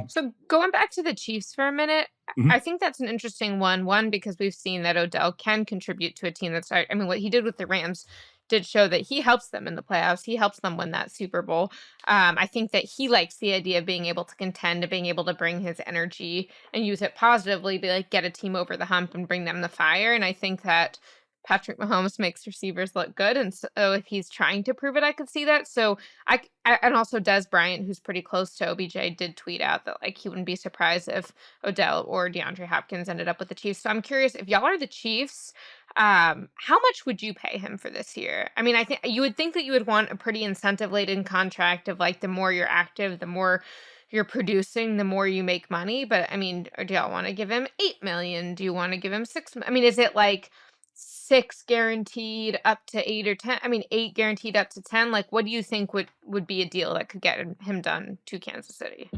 So going back to the Chiefs for a minute, I think that's an interesting one. One, because we've seen that Odell can contribute to a team that's, what he did with the Rams did show that he helps them in the playoffs. He helps them win that Super Bowl. I think that he likes the idea of being able to contend, of being able to bring his energy and use it positively, be like, get a team over the hump and bring them the fire. And I think that Patrick Mahomes makes receivers look good, and so if he's trying to prove it, I could see that. So and also Des Bryant, who's pretty close to OBJ, did tweet out that like he wouldn't be surprised if Odell or DeAndre Hopkins ended up with the Chiefs. So I'm curious, if y'all are the Chiefs, how much would you pay him for this year? I mean, I think you would think that you would want a pretty incentive-laden contract of like the more you're active, the more you're producing, the more you make money. But I mean, do y'all want to give him $8 million? Do you want to give him $6 million? I mean, is it like 6 guaranteed up to 8 or 10? I mean, 8 guaranteed up to 10. Like, what do you think would be a deal that could get him done to Kansas City?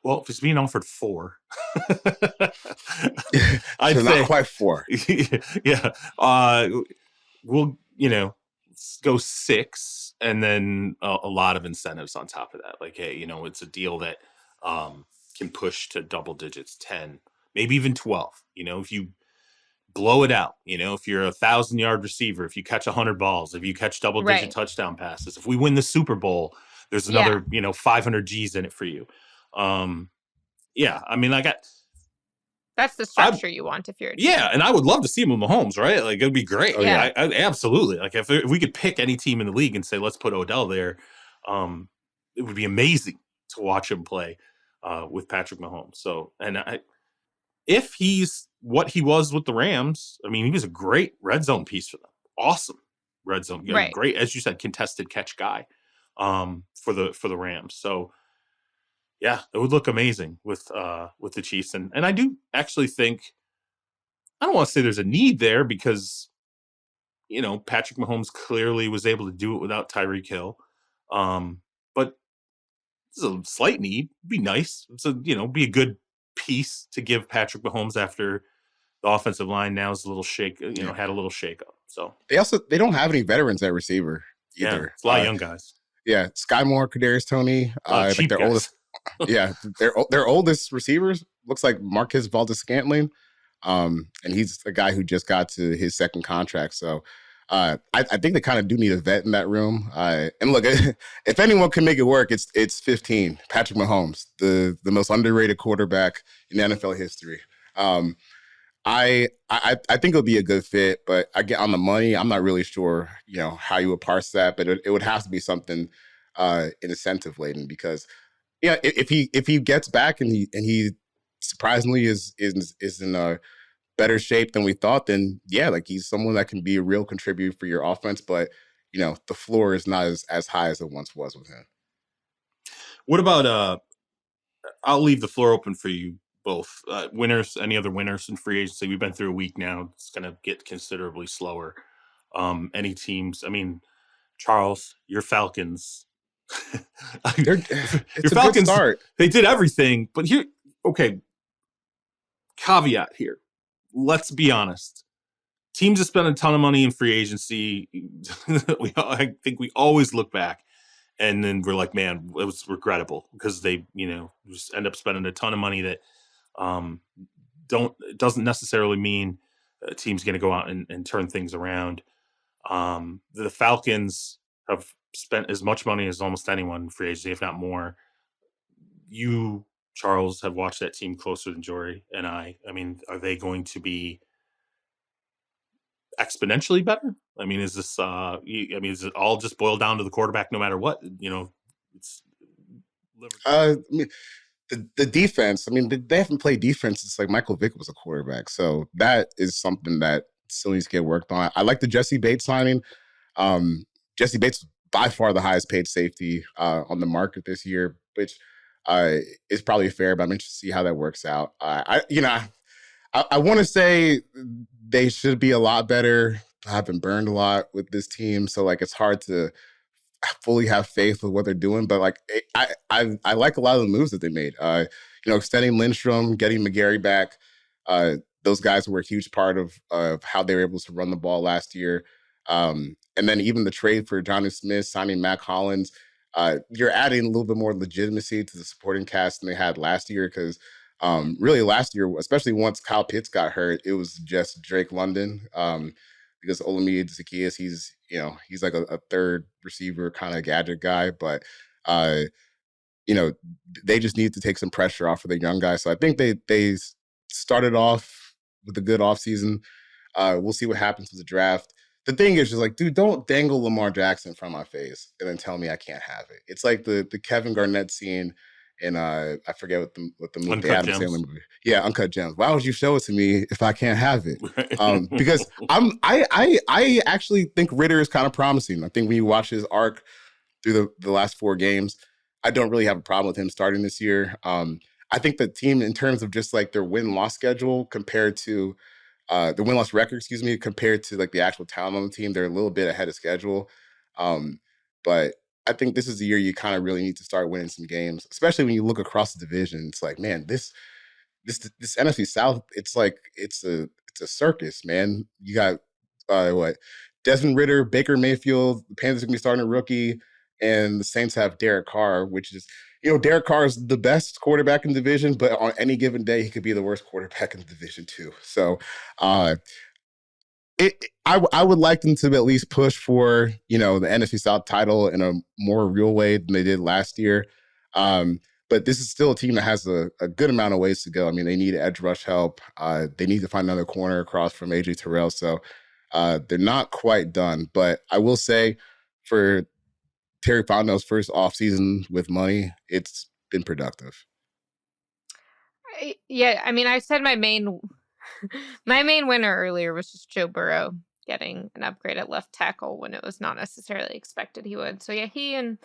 Well, if he's being offered 4, I'd say not quite 4. Yeah. We'll, go 6, and then a lot of incentives on top of that. Like, hey, it's a deal that can push to double digits, 10, maybe even 12. If you blow it out, if you're a 1,000-yard receiver, if you catch 100 balls, if you catch double-digit touchdown passes, if we win the Super Bowl, there's another, 500 G's in it for you. That's the structure you want if you're a team. Yeah, and I would love to see him with Mahomes, right? Like, it'd be great. Yeah. I absolutely. Like, if we could pick any team in the league and say, let's put Odell there, it would be amazing to watch him play with Patrick Mahomes. So, if he's what he was with the Rams, he was a great red zone piece for them. Awesome red zone. Right. Great, as you said, contested catch guy for the Rams. So, yeah, it would look amazing with the Chiefs. And I do actually think, I don't want to say there's a need there, because, Patrick Mahomes clearly was able to do it without Tyreek Hill. But it's a slight need. It'd be nice. So, be a good piece to give Patrick Mahomes after the offensive line now is a little had a little shake up. So they don't have any veterans at receiver either. Yeah, it's a lot of young guys. Yeah, Sky Moore, Kadarius Toney, like Cheap their guys. oldest. Yeah, their oldest receivers looks like Marquez Valdes-Scantling, and he's a guy who just got to his second contract. So I think they kind of do need a vet in that room. And look, if anyone can make it work, it's 15, Patrick Mahomes, the most underrated quarterback in NFL history. I think it'll be a good fit, but I get on the money. I'm not really sure, how you would parse that, but it would have to be something incentive laden because if he gets back and he surprisingly is in a better shape than we thought, then yeah, like he's someone that can be a real contributor for your offense, but the floor is not as high as it once was with him. What about I'll leave the floor open for you both. Winners, any other winners in free agency? We've been through a week now. It's going to get considerably slower. Any teams? I mean, Charles, your Falcons. Your It's a Falcons, good start. They did everything, but okay, caveat here. Let's be honest. Teams that spend a ton of money in free agency, I think we always look back and then we're like, man, it was regrettable because they, just end up spending a ton of money that doesn't necessarily mean a team's going to go out and turn things around. The Falcons have spent as much money as almost anyone in free agency, if not more. You, Charles, have watched that team closer than Jori and I. I mean, are they going to be exponentially better? I mean, is this? Is it all just boiled down to the quarterback, no matter what? It's. I mean, the defense. I mean, they haven't played defense since like Michael Vick was a quarterback, so that is something that still needs to get worked on. I like the Jesse Bates signing. Jesse Bates by far the highest paid safety on the market this year, which is probably fair, but I'm interested to see how that works out. I want to say they should be a lot better. I've been burned a lot with this team, so like it's hard to fully have faith with what they're doing. But like I like a lot of the moves that they made. Extending Lindstrom, getting McGarry back. Those guys were a huge part of how they were able to run the ball last year. And then even the trade for Johnny Smith, signing Mac Hollins, you're adding a little bit more legitimacy to the supporting cast than they had last year because really last year, especially once Kyle Pitts got hurt, it was just Drake London because Olamide Zaccheaus, he's like a third receiver kind of gadget guy, but they just need to take some pressure off of the young guys. So I think they started off with a good offseason. We'll see what happens with the draft. The thing is just like, dude, don't dangle Lamar Jackson from my face and then tell me I can't have it. It's like the Kevin Garnett scene in I forget what the movie, the Adam Sandler movie. Yeah, Uncut Gems. Why would you show it to me if I can't have it? Because I actually think Ritter is kind of promising. I think when you watch his arc through the last 4 games, I don't really have a problem with him starting this year. I think the team, in terms of just like their win-loss schedule compared to the win-loss record, compared to like the actual talent on the team, they're a little bit ahead of schedule. But I think this is the year you kind of really need to start winning some games, especially when you look across the division. It's like, man, this NFC South, it's like it's a circus, man. You got Desmond Ritter, Baker Mayfield, the Panthers are gonna be starting a rookie, and the Saints have Derek Carr, which is, Derek Carr is the best quarterback in the division, but on any given day, he could be the worst quarterback in the division too. So I would like them to at least push for, the NFC South title in a more real way than they did last year. But this is still a team that has a good amount of ways to go. I mean, they need edge rush help. They need to find another corner across from AJ Terrell. So they're not quite done. But I will say for Terry Fontenot's first offseason with money, it's been productive. Yeah, I mean, I said my main winner earlier was just Joe Burrow getting an upgrade at left tackle when it was not necessarily expected he would. So yeah, I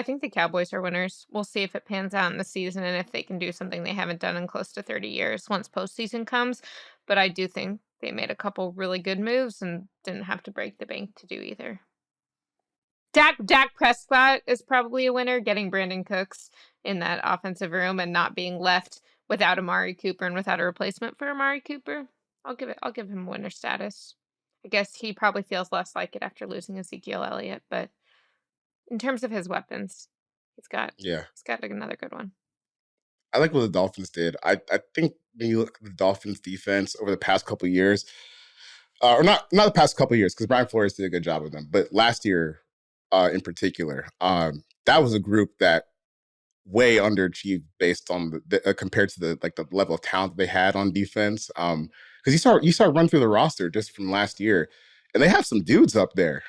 think the Cowboys are winners. We'll see if it pans out in the season and if they can do something they haven't done in close to 30 years once postseason comes. But I do think they made a couple really good moves and didn't have to break the bank to do either. Dak Prescott is probably a winner, getting Brandin Cooks in that offensive room and not being left without Amari Cooper and without a replacement for Amari Cooper. I'll give him winner status. I guess he probably feels less like it after losing Ezekiel Elliott, but in terms of his weapons, he's got another good one. I like what the Dolphins did. I think when you look at the Dolphins defense over the past couple of years, or not the past couple of years, because Brian Flores did a good job with them, but last year in particular, that was a group that way underachieved based on the compared to the level of talent they had on defense. Because you start running through the roster just from last year, and they have some dudes up there.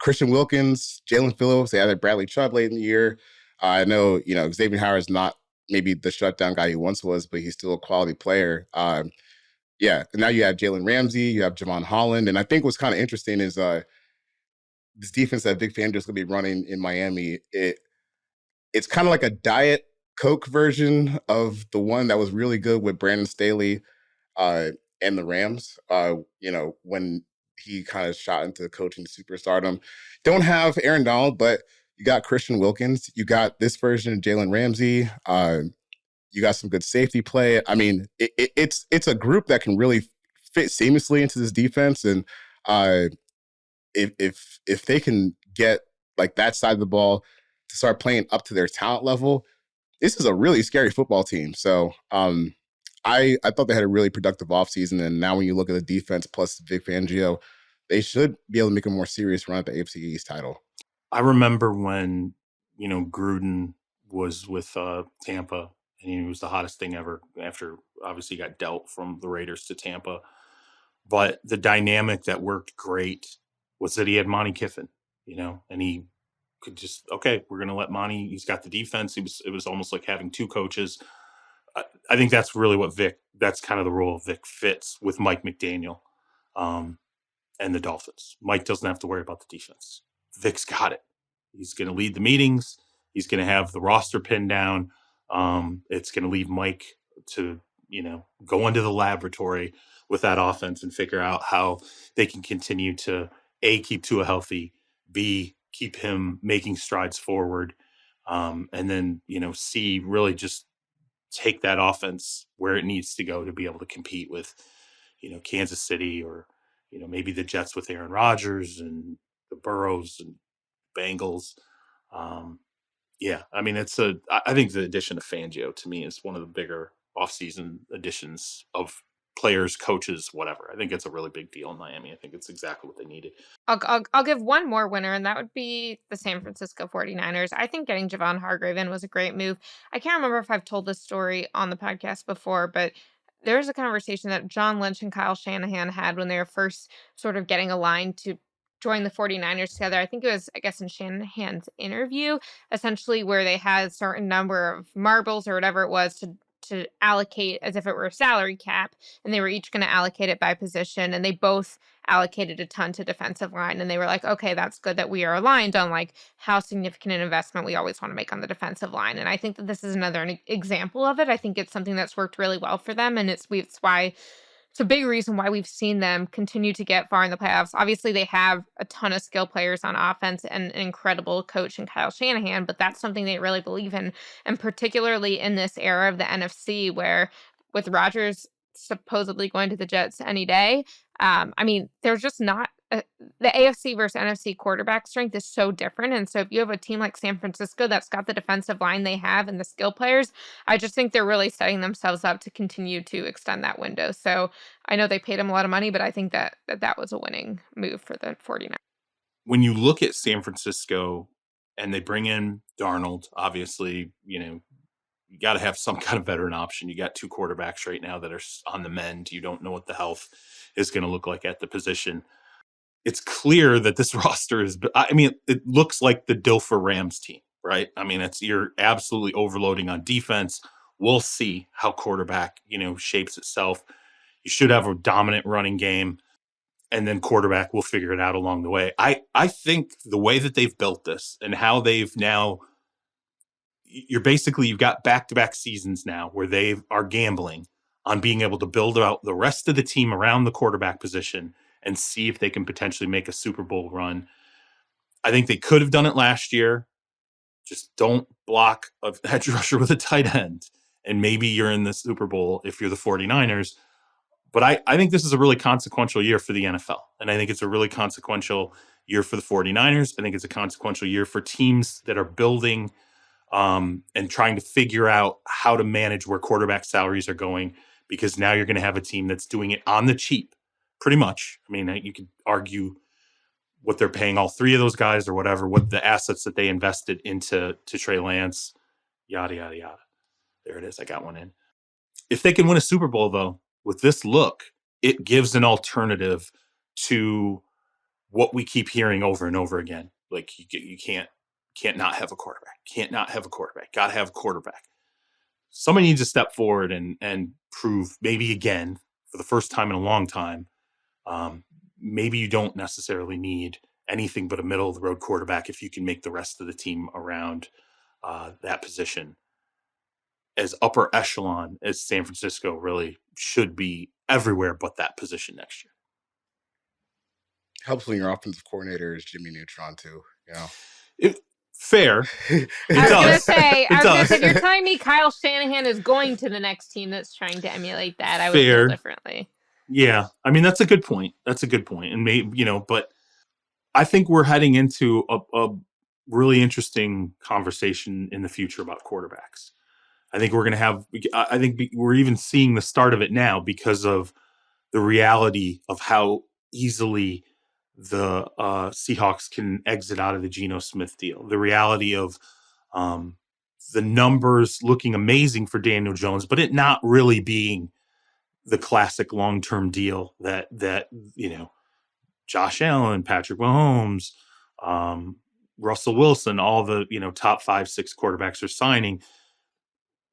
Christian Wilkins, Jalen Phillips, they added Bradley Chubb late in the year. I know, Xavier Howard is not maybe the shutdown guy he once was, but he's still a quality player. Yeah, and now you have Jalen Ramsey, you have Javon Holland, and I think what's kind of interesting is this defense that Vic Fangio is going to be running in Miami. It's kind of like a Diet Coke version of the one that was really good with Brandon Staley and the Rams. When he kind of shot into coaching superstardom. Don't have Aaron Donald, but you got Christian Wilkins. You got this version of Jalen Ramsey. You got some good safety play. I mean, it's a group that can really fit seamlessly into this defense. And if they can get like that side of the ball to start playing up to their talent level, this is a really scary football team. So I thought they had a really productive offseason. And now when you look at the defense plus Vic Fangio, they should be able to make a more serious run at the AFC East title. I remember when, Gruden was with Tampa, and he was the hottest thing ever after obviously he got dealt from the Raiders to Tampa. But the dynamic that worked great was that he had Monty Kiffin, and he could just, okay, we're going to let Monty, he's got the defense. It was almost like having two coaches. I think that's really that's kind of the role Vic fits with Mike McDaniel and the Dolphins. Mike doesn't have to worry about the defense. Vic's got it. He's going to lead the meetings. He's going to have the roster pinned down. It's going to leave Mike to, go into the laboratory with that offense and figure out how they can continue to A, keep Tua healthy, B, keep him making strides forward, and then, C, really just take that offense where it needs to go to be able to compete with, Kansas City or, maybe the Jets with Aaron Rodgers and the Burrows and Bengals. Yeah, I mean, I think the addition of Fangio to me is one of the bigger offseason additions of players, coaches, whatever. I think it's a really big deal in Miami. I think it's exactly what they needed. I'll give one more winner, and that would be the San Francisco 49ers. I think getting Javon Hargrave in was a great move. I can't remember if I've told this story on the podcast before, but there's a conversation that John Lynch and Kyle Shanahan had when they were first sort of getting aligned to join the 49ers together. I think it was, in Shanahan's interview, essentially where they had a certain number of marbles or whatever it was to allocate as if it were a salary cap, and they were each going to allocate it by position, and they both allocated a ton to defensive line, and they were like, okay, that's good that we are aligned on like how significant an investment we always want to make on the defensive line. And I think that this is another example of it. I think it's something that's worked really well for them, and it's a big reason why we've seen them continue to get far in the playoffs. Obviously, they have a ton of skill players on offense and an incredible coach in Kyle Shanahan, but that's something they really believe in. And particularly in this era of the NFC, where with Rodgers supposedly going to the Jets any day, there's just not the AFC versus NFC quarterback strength is so different. And so if you have a team like San Francisco that's got the defensive line they have and the skill players, I just think they're really setting themselves up to continue to extend that window. So I know they paid him a lot of money, but I think that was a winning move for the 49ers. When you look at San Francisco and they bring in Darnold, obviously, you got to have some kind of veteran option. You got two quarterbacks right now that are on the mend. You don't know what the health is going to look like at the position. It's clear that this roster it looks like the Dilfer Rams team, right? You're absolutely overloading on defense. We'll see how quarterback, shapes itself. You should have a dominant running game, and then quarterback will figure it out along the way. I think the way that they've built this and how they've now, you've got back-to-back seasons now where they are gambling on being able to build out the rest of the team around the quarterback position and see if they can potentially make a Super Bowl run. I think they could have done it last year. Just don't block a edge rusher with a tight end. And maybe you're in the Super Bowl if you're the 49ers. But I think this is a really consequential year for the NFL. And I think it's a really consequential year for the 49ers. I think it's a consequential year for teams that are building and trying to figure out how to manage where quarterback salaries are going, because now you're going to have a team that's doing it on the cheap, pretty much. I mean, you could argue what they're paying all three of those guys or whatever, what the assets that they invested into Trey Lance, yada, yada, yada. There it is. I got one in. If they can win a Super Bowl, though, with this look, it gives an alternative to what we keep hearing over and over again. Like, you can't not have a quarterback. Can't not have a quarterback. Got to have a quarterback. Somebody needs to step forward and prove, maybe again, for the first time in a long time, maybe you don't necessarily need anything but a middle-of-the-road quarterback if you can make the rest of the team around that position as upper echelon as San Francisco really should be everywhere but that position next year. Helps when your offensive coordinator is Jimmy Neutron too, you know. Fair. I was going to say, if you're telling me Kyle Shanahan is going to the next team that's trying to emulate that, I would feel differently. Yeah. I mean, that's a good point. And maybe, you know, but I think we're heading into a really interesting conversation in the future about quarterbacks. I think we're even seeing the start of it now because of the reality of how easily the Seahawks can exit out of the Geno Smith deal. The reality of the numbers looking amazing for Daniel Jones, but it not really being the classic long-term deal that you know, Josh Allen, Patrick Mahomes, Russell Wilson, all the, you know, top 5-6 quarterbacks are signing.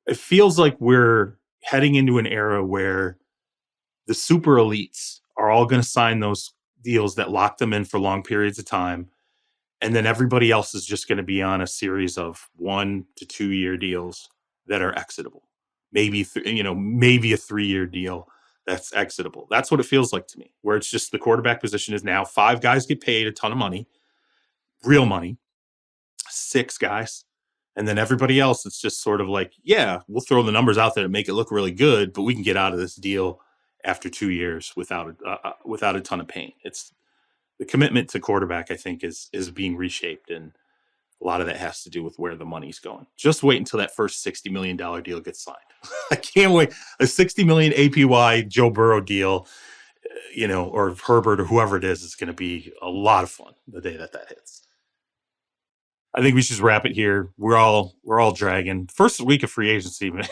It feels like we're heading into an era where the super elites are all going to sign those deals that lock them in for long periods of time. And then everybody else is just going to be on a series of 1 to 2 year deals that are exitable. Maybe a 3-year deal that's exitable. That's what it feels like to me, where it's just the quarterback position is now 5 guys get paid a ton of money, real money, 6 guys. And then everybody else, it's just sort of like, yeah, we'll throw the numbers out there to make it look really good, but we can get out of this deal after 2 years without a ton of pain. It's the commitment to quarterback, I think, is being reshaped, and a lot of that has to do with where the money's going. Just wait until that first $60 million deal gets signed. I can't wait. A $60 million APY Joe Burrow deal, you know, or Herbert or whoever it is going to be a lot of fun the day that hits. I think we should wrap it here. We're all dragging. First week of free agency, man.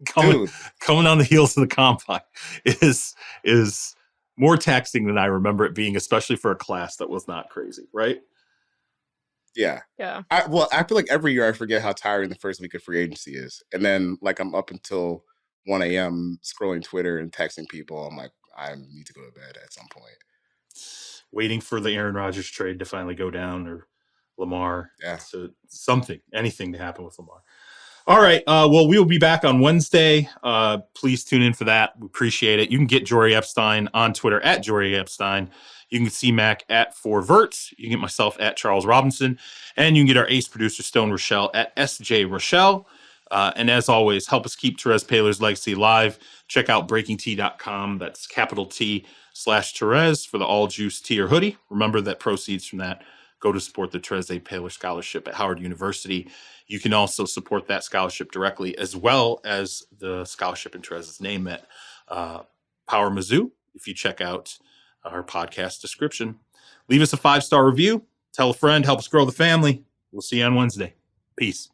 coming on the heels of the combine is more taxing than I remember it being, especially for a class that was not crazy, right? Yeah. I feel like every year I forget how tiring the first week of free agency is. And then like I'm up until 1 a.m. scrolling Twitter and texting people. I'm like, I need to go to bed at some point. Waiting for the Aaron Rodgers trade to finally go down, or Lamar. Yeah. So anything to happen with Lamar. All right. Well, we will be back on Wednesday. Please tune in for that. We appreciate it. You can get Jori Epstein on Twitter at Jori Epstein. You can see Mac at 4Verts. You can get myself at Charles Robinson. And you can get our ace producer, Stone Rochelle, at SJ Rochelle. And as always, help us keep Terez Paylor's legacy alive. Check out breakingtea.com. That's capital T/Terez for the All Juice tee or hoodie. Remember that proceeds from that go to support the Terez A. Paylor Scholarship at Howard University. You can also support that scholarship directly, as well as the scholarship in Terez's name at Power Mizzou. If you check out our podcast description, leave us a 5-star review. Tell a friend. Help us grow the family. We'll see you on Wednesday. Peace.